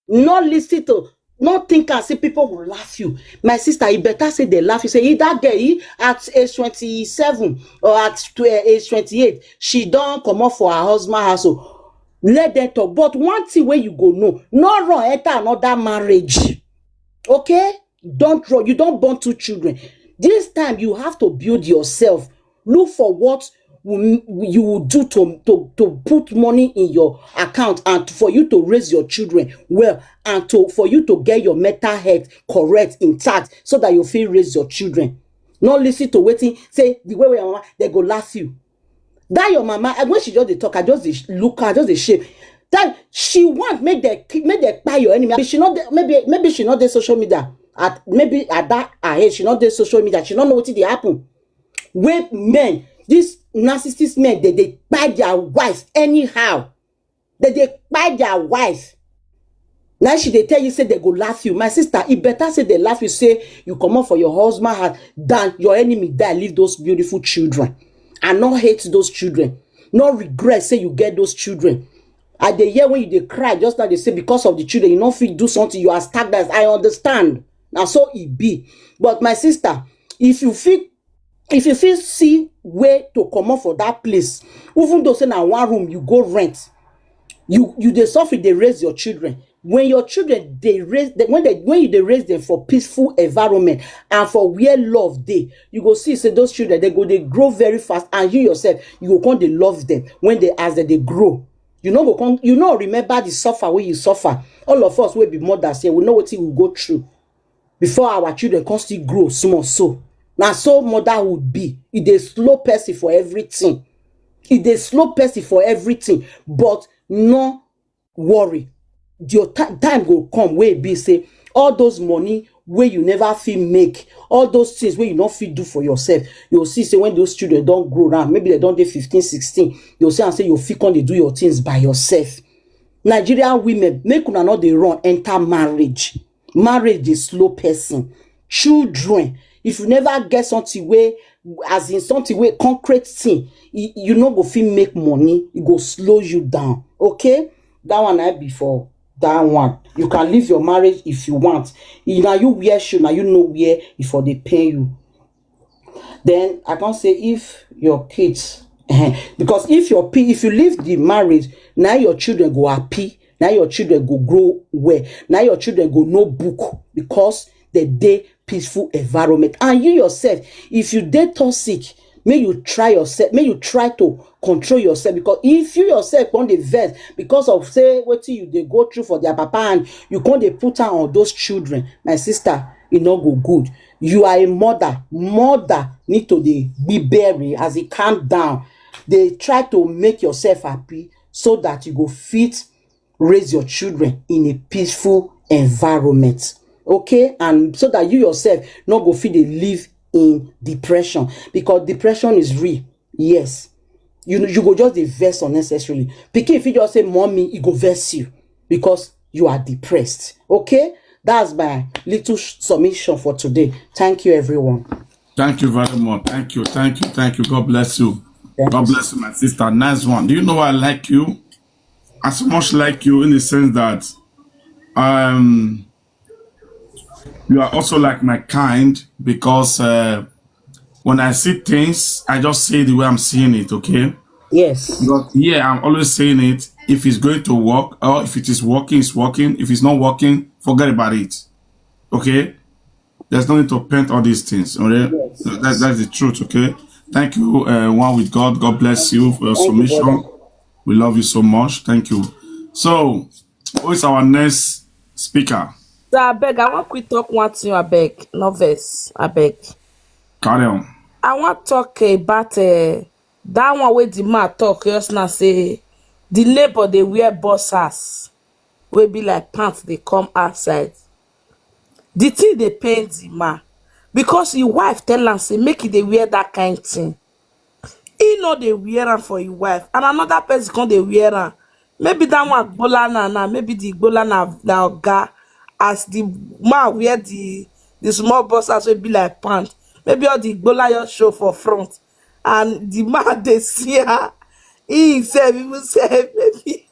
not listen to, not think and say people will laugh you. My sister, you better say they laugh. You say, that girl at age 27 or at age 28, she don't come up for her husband house. So let them talk. But one thing where you go know, not run enter another marriage. Okay? Don't run. You don't born 2 children. This time you have to build yourself. Look for what you will do to put money in your account, and for you to raise your children well, and for you to get your mental health correct, intact, so that you feel raise your children. Not listen to waiting, say the way your mama, they go laugh you. That your mama, and when she just talk, I just look at, just the shape. That she want make they buy your enemy. Maybe she not the social media. at maybe at that her age, she not dey social media, she not know wetin dey happen. Wey men, these narcissist men, they buy their wives anyhow. They buy their wives. Now she they tell you, say they go laugh you. My sister, it better say they laugh you, say you come up for your husband than your enemy die, leave those beautiful children. And not hate those children. Not regret, say you get those children. At the year when you they cry, just like they say, because of the children, you not fit do something, you are stagnant. I understand. Now so it be. But my sister, if you feel see way to come up for that place, even though say now one room you go rent, you they suffer, they raise your children. When your children when you raise them for peaceful environment and for where love they, you go see say those children they grow very fast, and you yourself you go come they love them when as they grow. You know go come, you know remember the suffer where you suffer. All of us will be mothers here. We know what we go through before our children can still grow small. So now so mother would be. It is slow person for everything. It is slow person for everything, but no worry. Your time will come where it be say all those money where you never feel make, all those things where you not feel do for yourself. You'll see say when those children don't grow down, maybe they don't do 15, 16, you'll see and say you'll feel when they do your things by yourself. Nigerian women, make una not they run enter marriage. Marriage is slow person. Children, if you never get something where, as in something where concrete thing, you know go feel make money, it go slow you down. Okay? That one I before. That one. You can leave your marriage if you want. Now you wear shoe, now you know where before they pay you. Then I can say if your kids, because if you leave the marriage, now your children go happy, now your children go grow well, now your children go no book because they day peaceful environment. And you yourself, if you dey toxic, may you try yourself, may you try to control yourself, because if you yourself want the vex because of say what you they go through for their papa and you can't they put on those children, my sister, it not go good. You are a mother need to be buried as it calm down. They try to make yourself happy so that you go fit raise your children in a peaceful environment. Okay, and so that you yourself not go feel they live in depression, because depression is real. Yes, you go just dey vex unnecessarily. Pikin, if you just say mommy, it go vex you because you are depressed. Okay, that's my little submission for today. Thank you, everyone. Thank you very much. Thank you. God bless you. Thank God you. bless you, my sister. Nice one. Do you know why I like you? I so much like you in the sense that you are also like my kind, because when I see things, I just say the way I'm seeing it, okay? Yes. But yeah, I'm always saying it. If it's going to work, or if it is working, it's working. If it's not working, forget about it. Okay? There's no need to paint all these things, okay? Yes. So that's the truth, okay? Thank you, one with God. God bless you for your Thank you, submission. brother. We love you so much. Thank you. So, who is our next speaker? So I beg, I want quick talk one thing, I beg. No verse, I beg. Carry on. I want talk about that one where the man talk just now, say the neighbor they wear boxers will be like pants they come outside. The thing they paint the man because your wife tell am say make they wear that kind thing. He know they wear am for your wife, and another person come they wear am. Maybe that one gbola na maybe the gbola na oga, as the man wear the small boxers will be like pants. Maybe all the gbola just show for front, and the man they see her. He himself even say maybe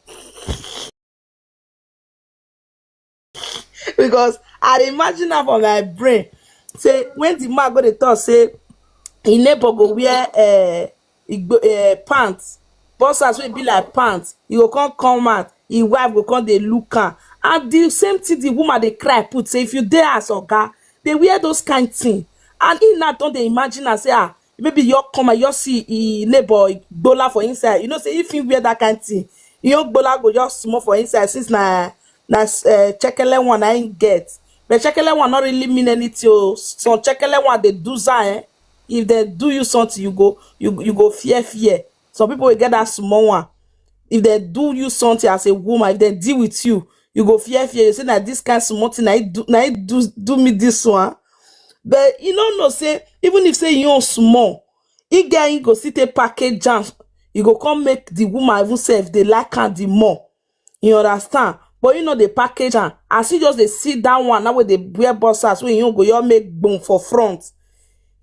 because I imagine am for my brain. Say when the man go dey talk say him neighbor go wear pants, boxers will be like pants. You go come out, his wife go come dey look am, and the same thing the woman dey cry put say if you dey as oga, they wear those kind thing, and he now don dey imagine am say maybe you come and you see him neighbor gbola for inside. You know say if he wear that kind thing, your gbola go just small for inside since na chekele one I ain't get. But chekele one not really mean anything. Some chekele one they do that. If they do you something, you go fear. Some people will get that small one. If they do you something as a woman, if they deal with you, you go fear, you say that this kind small thing, I do me this one. But you don't know, say, even if say you small, you go see the package jam, you go come make the woman even say if they like her the more. You understand? But you know the package and as you just they sit down one now with the wear boxers when you go you make boom for front.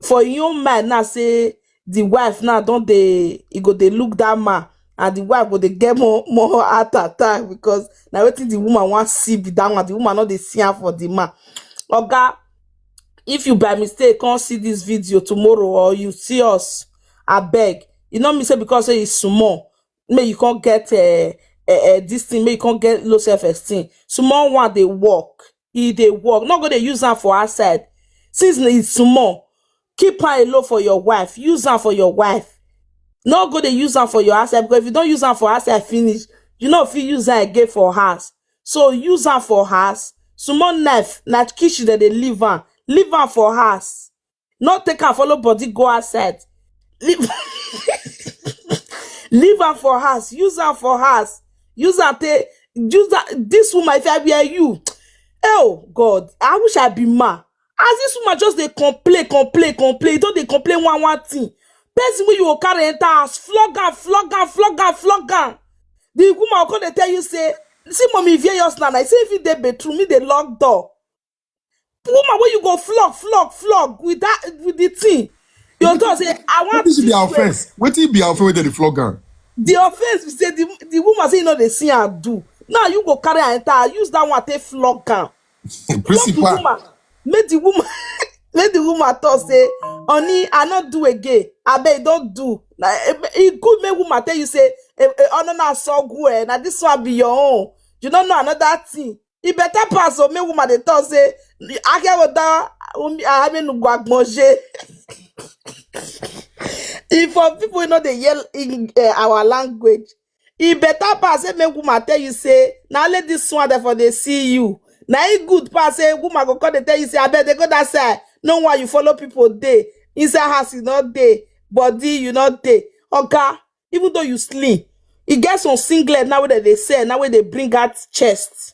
For you man now say the wife now don't they go they look that man and the wife go they get more heart attack because now waiting the woman want see be that one the woman not they see her for the man. Oga, if you by mistake can't see this video tomorrow or you see us, I beg. You know me say because it's small, may you can't get this thing, may you can't get low self-esteem. Small one they work, they work. Not gonna use that for outside. Since it's small, keep her low for your wife. Use that for your wife. Not gonna use that for your outside because if you don't use that for outside, finish. You know if you use that again for house. So use that for house. Small knife, like kitchen that they leave her. Leave her for house. Not take her follow body go outside. Leave leave her for house. Use her for house. Use her this woman if I be you. Oh God, I wish I be ma. As this woman just they complain. Don't they complain one thing. Person when you will carry enter house, flog her. The woman will come and tell you say, see mommy if you're yours now. I say if they be through me, they lock door. Woman, when you go flog with the thing. Your daughter say, I want What be our offense? What be our offense with the flogger? The offense, we say the woman say, you know, they see her do. Now you go carry her enter, use that one, take flog her. Principal. Make the woman talk say, honey, I not do again. I bet don't do. Now, it could make woman tell you say, oh no, so good. Now this one be your own. You don't know another thing. It better pass or make woman they talk say, I get what that I have no guac manger. If for people you know they yell in our language, it better pass say make woman tell you say, now let this one therefore they see you. Now it good pass say woman go come they tell you say, I bet they go that side. No why you follow people there. Inside house is not there. Body you not there. Okay, even though you slim, it gets some singlet now where they say, now where they bring out chest.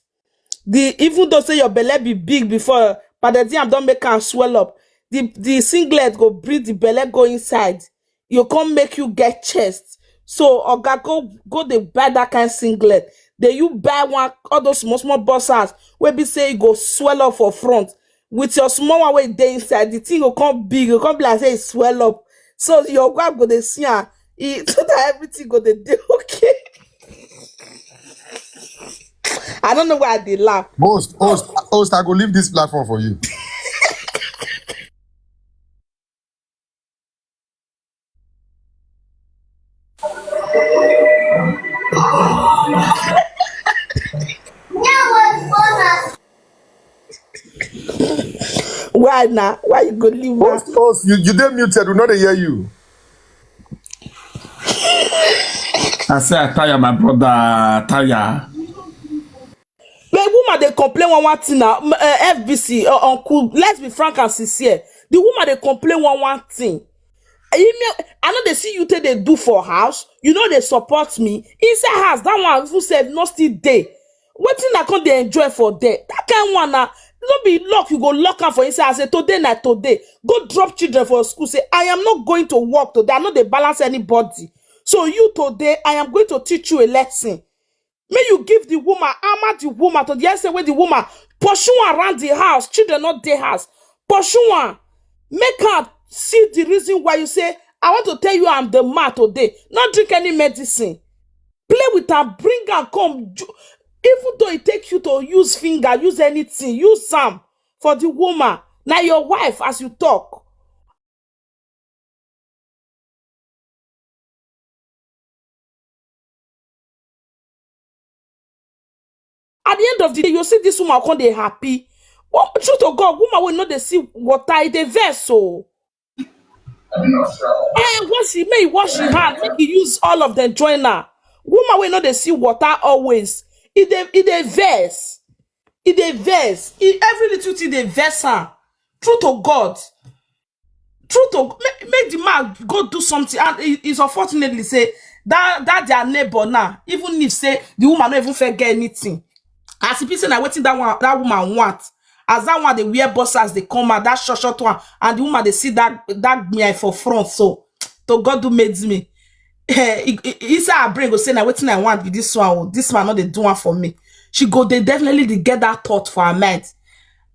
Even though say your belly be big before, by the time don't make her swell up, the singlet go breathe the belly go inside. You can't make you get chest. So oga go they buy that kind of singlet. Then you buy one all those small boxers where be say you go swell up for front. With your small one way there inside, the thing will come big, you come be like say it swell up. So your wife go they see her, so that everything go they do okay. I don't know why they laugh. Host, I go leave this platform for you. Why now? Why you go leave that? Host, you did muted, we not hear you. I say I tire my brother, tire. The woman they complain one thing now. FBC uncle, let's be frank and sincere. The woman they complain one thing. I know they see you take they do for house. You know they support me inside house. That one who said not still day. What thing I can't they enjoy for day? That kind one now. Don't be lock. You go lock her for inside. I say today night today. Go drop children for school. Say I am not going to work today. I know they balance anybody. So you today I am going to teach you a lesson. May you give the woman, armor the woman to the answer where the woman pursue around the house, children not the house. Pursue her. Make her see the reason why you say, I want to tell you I'm the man today. Not drink any medicine. Play with her, bring her, come. Even though it takes you to use finger, use anything, use some for the woman. Now your wife as you talk. At the end of the day, you see this woman come they happy. Well, truth to God, woman will not they see water in the vessel. And once she may wash her hand, make you use all of them joiner. Woman will not they see water always. It a verse. It a verse. Every little thing they verse her. Truth to God. Truth to make the man go do something. And it's unfortunately say that their neighbor now, even if say the woman don't even forget anything. As if say na wetin that woman want. As that one they wear boxers, they come out that short one, and the woman they see that me for front. So to God who made me. Inside her brain go say na wetin I want with this one. This man not they do one for me. She go they definitely they get that thought for her mind.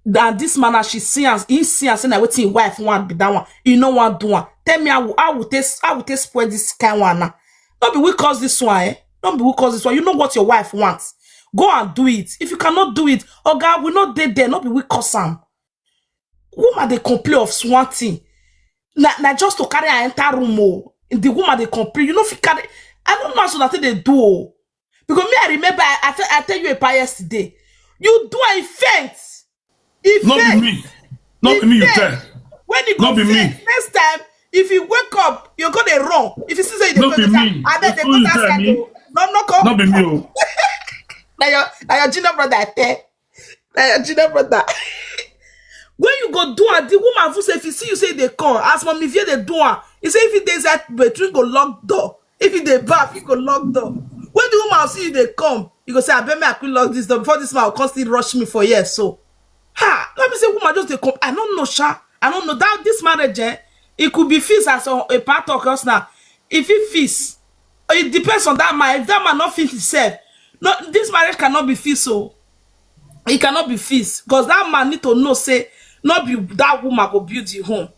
That this man as she see and he see and say na wetin wife want be that one. You know what do one. Tell me I will take spoil this kind one now. Don't be we cause this one, eh? Don't be we cause this one. You know what your wife wants. Go and do it. If you cannot do it, oh God, we not dead there. Not be we cause am. Woman they complain of swanting. Na just to carry her enter room. Oh. The woman they complain. You know if you carry. I don't know so that they do. Oh. Because me I remember I tell you a part yesterday. You do a faint. Not be me. Not be me. You tell. When you go not be me. Next time, if you wake up, you're gonna run. If you see say not be me. I bet they go that side. No come. Not be me. Now your junior brother there. Now your junior brother. When you go do it, the woman who say if you see you say they come. As mommy view the door. He say if it is that between go lock door. If it dey bath, you go lock door. When the woman see you they come, you go say I bet me I could lock this door before this man will constantly rush me for years. So let me say woman just they come. I don't know, Sha. I don't know that this marriage, it could be fixed as a part of us now. If it fits, it depends on that man. If that man not fit himself, no, this marriage cannot be fixed. So it cannot be fixed because that man need to know say not be that woman go build the home.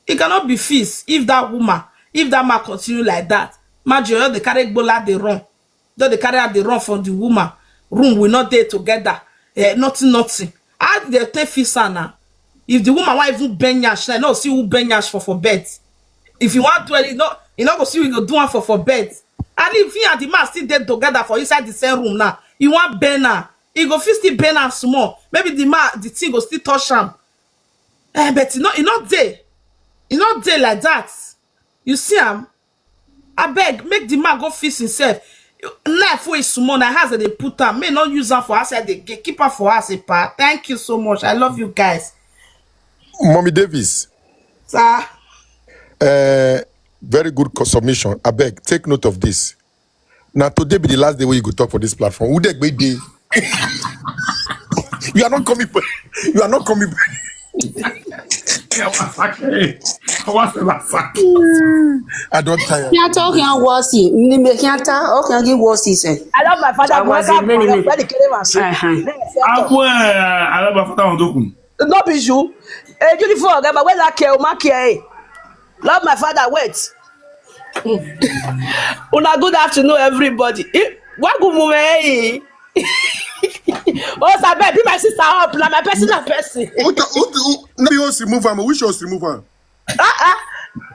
It cannot be fixed if that man continue like that. Imagine they carry bola they run, they carry out the run from the woman room. We not there together. Nothing. How they take fix now? If the woman want even bend yash, I know see who bend yash for bed. If you want to, you know go see who go do one for bed. And if you and the man still dead together for inside the same room now, you want Benna, he go still Benna small. Maybe the thing go still touch him. But he not there. He not there like that. You see him? I beg, make the man go fix himself. Knife wey small na has they put am. May not use am for us. They keep her for us a part. Thank you so much. I love you guys. Mommy Davis. Sir. Very good submission. I beg, take note of this. Now today be the last day where you go talk for this platform. Who that great day? You are not coming. You are not coming. I don't tire. Can't talk here worse. You can't talk. Okay, give worse. I love my father. I love my father. No be you. Beautiful guy, but where that care, my care. Love my father. Wait. Una good afternoon, everybody. What good moment? Oh, Sabe, be my sister up. Now my personal person. No be us remove am. We should remove am.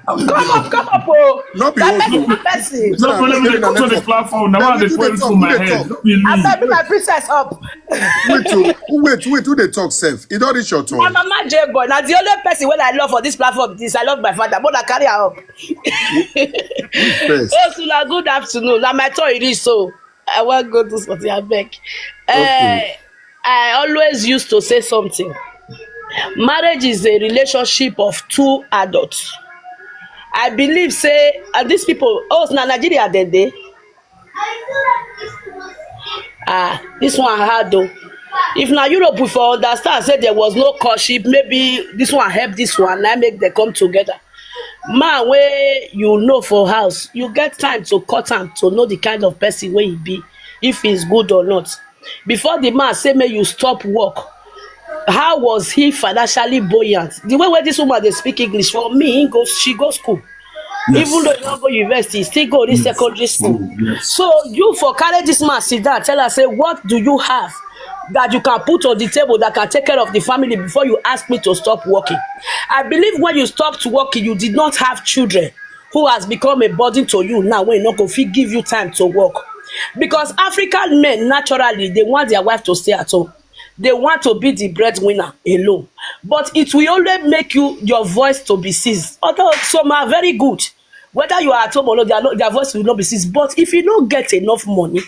Come up, oh. Not be person. No problem. They come to the platform. Now they put it on my head. I better be my princess up. Wait. Who they talk self? It don't reach your tongue. I'm Mama J boy. Now the only person when I love for this platform is I love my father. But I carry her up. Oh, Sula, good afternoon. Now my turn it is so. I want to go to something back. I always used to say something. Marriage is a relationship of two adults. I believe, say, these people, oh, it's not Nigeria, then they. This one hard though. If now Europe, we for understand, say there was no courtship, maybe this one help this one, now make them come together. Man, where you know for house, you get time to cut him to know the kind of person where he be, if he's good or not. Before the man say, may you stop work. How was he financially buoyant? The way where this woman they speak English, for me, she goes school. Yes. Even though you don't go university, still go to secondary school. Yes. So you for carry this man sit down, tell her, say, what do you have that you can put on the table that can take care of the family before you ask me to stop working? I believe when you stopped working, you did not have children who has become a burden to you now when you not go fit give you time to work. Because African men, naturally, they want their wife to stay at home. They want to be the breadwinner alone. But it will only make your voice to be seized. Although some are very good. Whether you are at home or not, their voice will not be seized. But if you don't get enough money,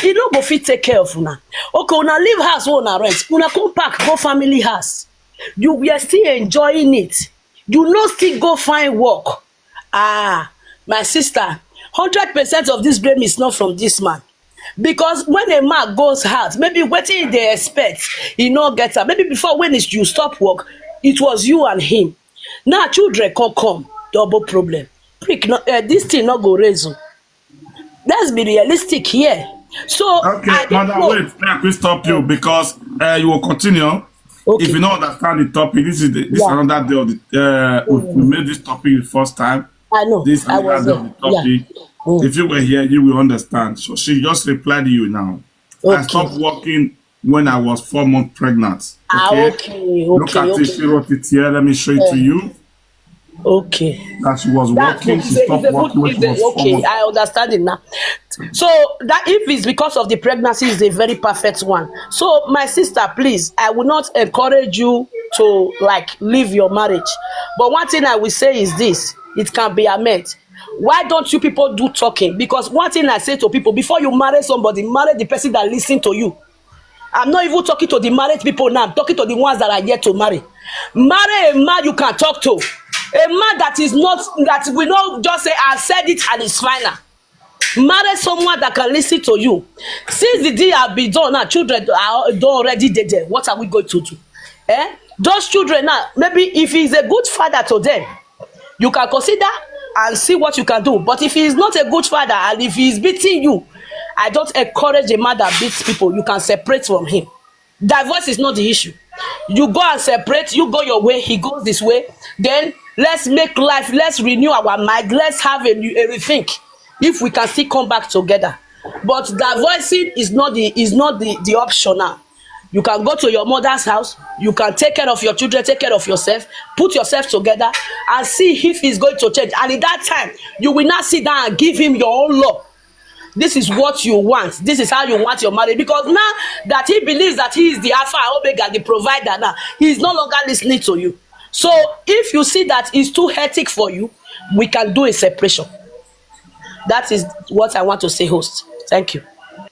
you don't go fit take care of una. Okay, una leave house or una rent. Una come back, go family house. You are still enjoying it. You no still go find work. My sister, 100% of this blame is not from this man. Because when a man goes out, maybe waiting they expect, he not get her. Maybe before when you stop work, it was you and him. Now children can come, double problem. Prick, this thing not go raise. Let's be realistic here. So Okay, Mother, wait, let me stop you because you will continue. Okay. If you don't understand the topic, this is another day of the we made this topic the first time. I know. This I was another day of the topic. If you were here, you will understand. So she just replied to you now. Okay. I stopped working when I was 4 months pregnant. Okay. Look at it. She wrote it here. Let me show it to you. Okay. That she was working. She stopped working when she was 4 okay, months. I understand it now. So that if it's because of the pregnancy, is a very perfect one. So my sister, please, I will not encourage you to like leave your marriage. But one thing I will say is this: it can be amended. Why don't you people do talking? Because one thing I say to people, before you marry somebody, marry the person that listen to you. I'm not even talking to the married people now. I'm talking to the ones that are yet to marry. Marry a man you can talk to. A man that is not, that will not just say, I said it and it's final. Marry someone that can listen to you. Since the deal have been done now, children are already dead. What are we going to do? Those children now, maybe if he's a good father to them, you can consider and see what you can do. But if he is not a good father and if he is beating you, I don't encourage a man that beats people. You can separate from him. Divorce is not the issue. You go and separate, you go your way, he goes this way. Then let's make life, let's renew our mind, let's have a rethink. If we can still come back together. But divorcing is not the option now. You can go to your mother's house, you can take care of your children, take care of yourself, put yourself together and see if he's going to change. And in that time, you will not sit down and give him your own law. This is what you want. This is how you want your marriage. Because now that he believes that he is the Alpha and Omega, the provider now, he is no longer listening to you. So if you see that it's too hectic for you, we can do a separation. That is what I want to say, host. Thank you.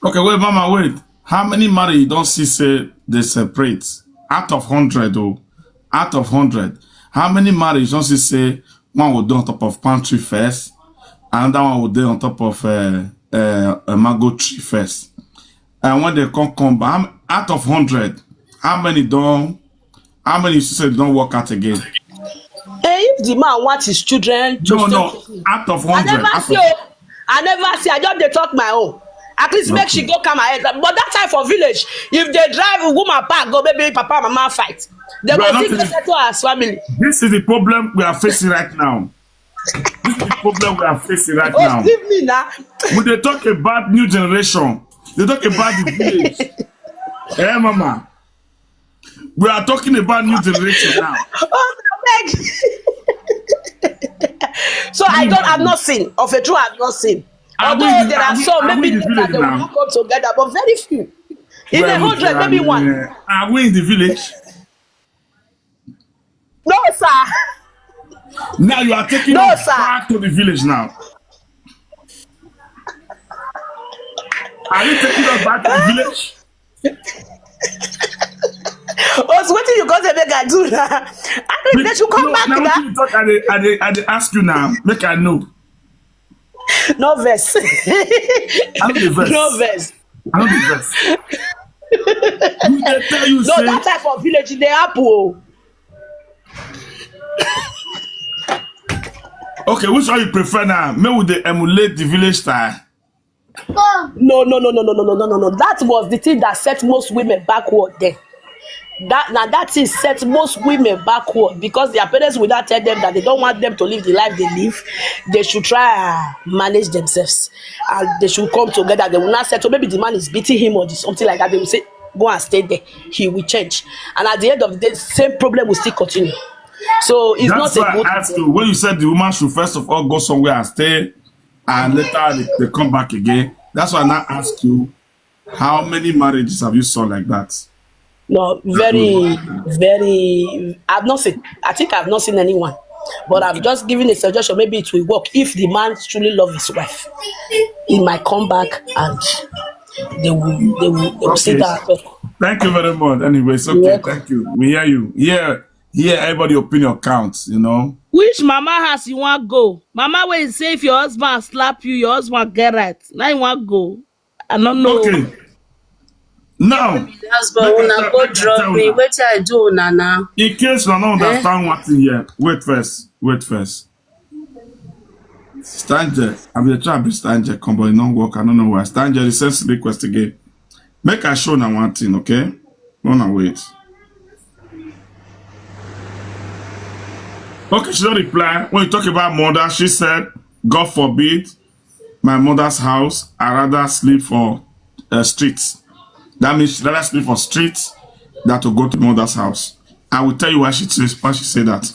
Okay, wait, Mama, wait. How many marriage you don't see say they separate? Out of 100, though. Out of 100. How many marriage you don't see say one will do on top of palm tree first, another one will do on top of a mango tree first? And when they come back, out of 100, how many you say don't work out again? If the man wants his children to no, out of 100. I never see. I just they talk my own. At least make she go come ahead. But that time for village, if they drive a woman back, go maybe papa and mama fight. They go see to settle as family. This is the problem we are facing right now. This is the problem we are facing right now. Leave me now. When they talk about new generation, they talk about the village. Hey, Mama. We are talking about new generation now. So I've not seen. Of a true, I've not seen. Although there are some, maybe that they will not come together, but very few. In 100, maybe one. Are we in the village? No, sir. Now you are taking us back to the village now. Are you taking us back to the village? What's what you got to make I do now? I think they should come back now. I ask you now, make I know. No verse. No verse. I don't be verse. They tell you no, say, that type of village in the apple. Okay, which one you prefer now? Maybe would they emulate the village style? No. That was the thing that set most women backward then. That is set most women backward because their parents will not tell them that they don't want them to live the life they live. They should try and manage themselves and they should come together. They will not settle. Maybe the man is beating him or something like that. They will say, go and stay there. He will change. And at the end of the day, same problem will still continue. So it's That's not a good thing. I asked you, when you said the woman should first of all go somewhere and stay and later they come back again. That's why I now ask you, how many marriages have you saw like that? No, very. I've not seen. I think I've not seen anyone, but I've just given a suggestion. Maybe it will work if the man truly loves his wife. He might come back and they will sit down. Thank you very much. Anyway, it's okay. Thank you. We hear you. Here, everybody opinion counts. You know. Which mama house you want go? Mama will say if your husband slap you, your husband get right. Now you want go. I don't know. Okay. Now, Husband, una go drop me. What I do, Nana? in case you don't understand what in here, wait first. Stanger, I'm the try to Stanger, come but it don't work. I don't know why. Stanger, the sense request again. Make a show now one thing, okay? No, wait. Okay, she don't reply. When you talk about mother, she said, God forbid, my mother's house, I rather sleep for streets. That means she rather sleep for streets than to go to mother's house. I will tell you why she said that.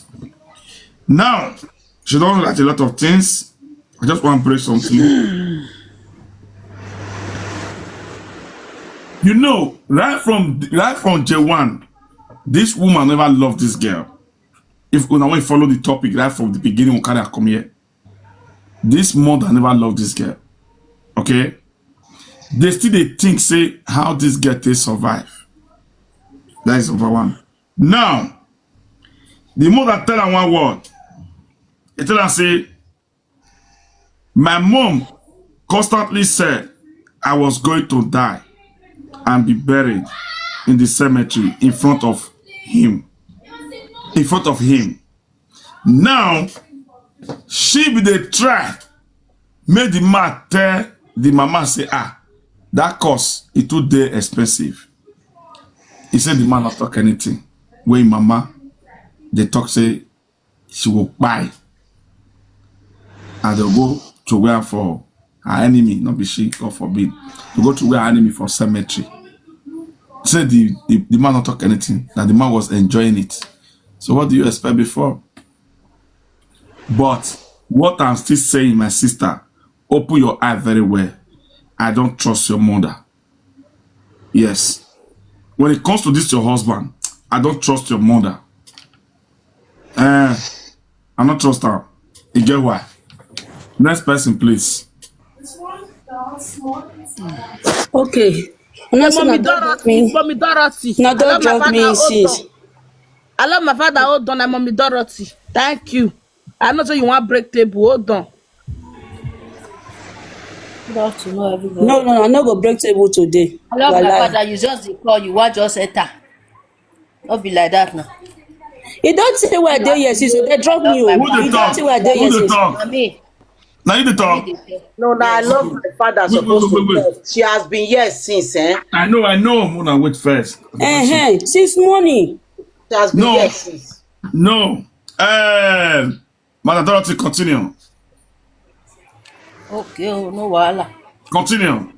Now, she don't write a lot of things. I just want to break something. You know, right from J1, this woman never loved this girl. If when I follow the topic right from the beginning, when Karen come here, this mother never loved this girl. Okay? They still they think, say, how this girl they survive. That is number one. Now, the mother tell her one word. He tell her, say, my mom constantly said I was going to die and be buried in the cemetery in front of him. In front of him. Now, she be the try, made the man tell the mama, say, that cost is too damn expensive. He said the man not talk anything. When mama, they talk, say, she will buy. And they'll go to where for her enemy, not be she, God forbid, to go to where her enemy for cemetery. Said the man not talk anything, that the man was enjoying it. So what do you expect before? But what I'm still saying, my sister, open your eye very well. I don't trust your mother. Yes. When it comes to this, your husband, I don't trust your mother. I don't trust her. You get why? Next person, please. Okay. Mommy Dorothy. No, don't drop me, sis. I love my father. Hold on, Mommy Dorothy. Thank you. I know so you want break table. Hold on. Good afternoon, everybody. No, I'm not going to break table today. I love my father. You just call, you want just enter. Don't be like that now. You don't say where they yes, so they drop me. Who the talk? Who the talk? Now you the talk. No, I love my father. Supposed to. She has been here since, eh? I know. I'm gonna wait first. Since morning. She has been here since. No. Madam Dorothy, continue. Okay, no wahala. Continue.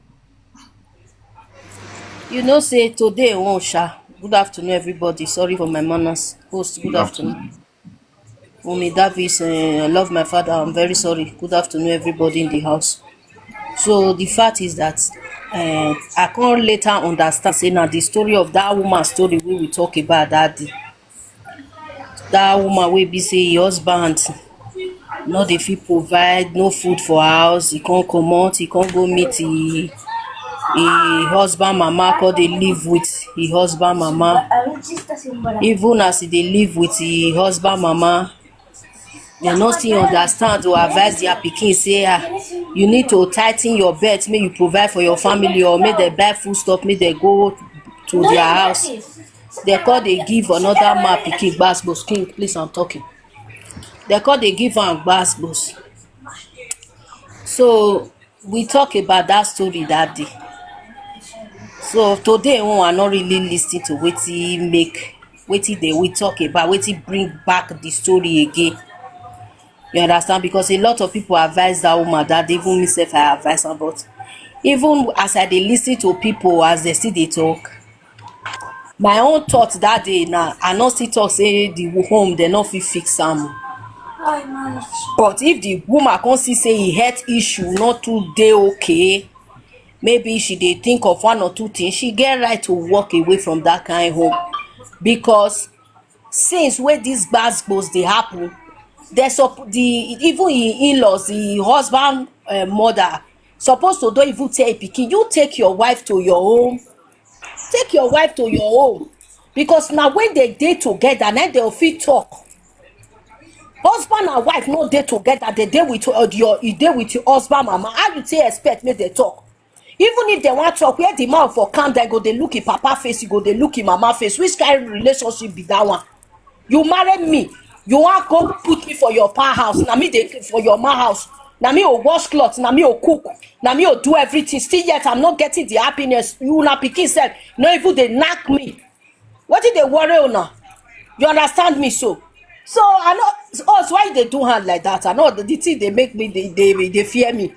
You know, say today won't sha. Good afternoon, everybody. Sorry for my manners. Host, good afternoon. Mommy Davis, I love my father. I'm very sorry. Good afternoon, everybody in the house. So the fact is that I can't later understand. Say now the story of that woman's story we talk about that day. That woman will be say her husband no dey fit provide no food for house. He can't come out. He can't go meet his husband mama. Cause they live with his husband mama. Even as they live with his husband mama, they no still understand to advise their pikin say you need to tighten your belt, make you provide for your family, or make they buy food stuff, make they go to their house. They call they give another man pikin gbasgbos. King, please, I'm talking. They call they give am gbasgbos. So we talk about that story that day. So today we are not really listening to wetin they we talk about, wetin bring back the story again. You understand? Because a lot of people advise that woman that even myself I advise her, but even as I dey listen to people as they still they talk, my own thought that day now, I not still talk say the home they not fit fix am. But if the woman can see say he health issue not too dey okay, maybe she dey think of one or two things, she get right to walk away from that kind home. Because since where these gbasgbos dey happen, there's even in-laws, the husband mother supposed to don't even tell pikin, you take your wife to your home. Take your wife to your home. Because now when they dey together, now they'll fit talk. Husband and wife no dey together, they dey with your husband mama. How you say expect make they talk? even if they want talk, where the man for calm, they go, they look in papa face, you go, they look in mama face. Which kind of relationship be that one? You marry me, you want go put me for your pa house, na me dey for your ma house, na me will wash clothes, na me will cook, na me will do everything. Still yet I'm not getting the happiness. You na pikin self, no even they knock me. What did they worry on? You understand me? So I know. Oh, so why they do hand like that? I know the thing they make me, they fear me.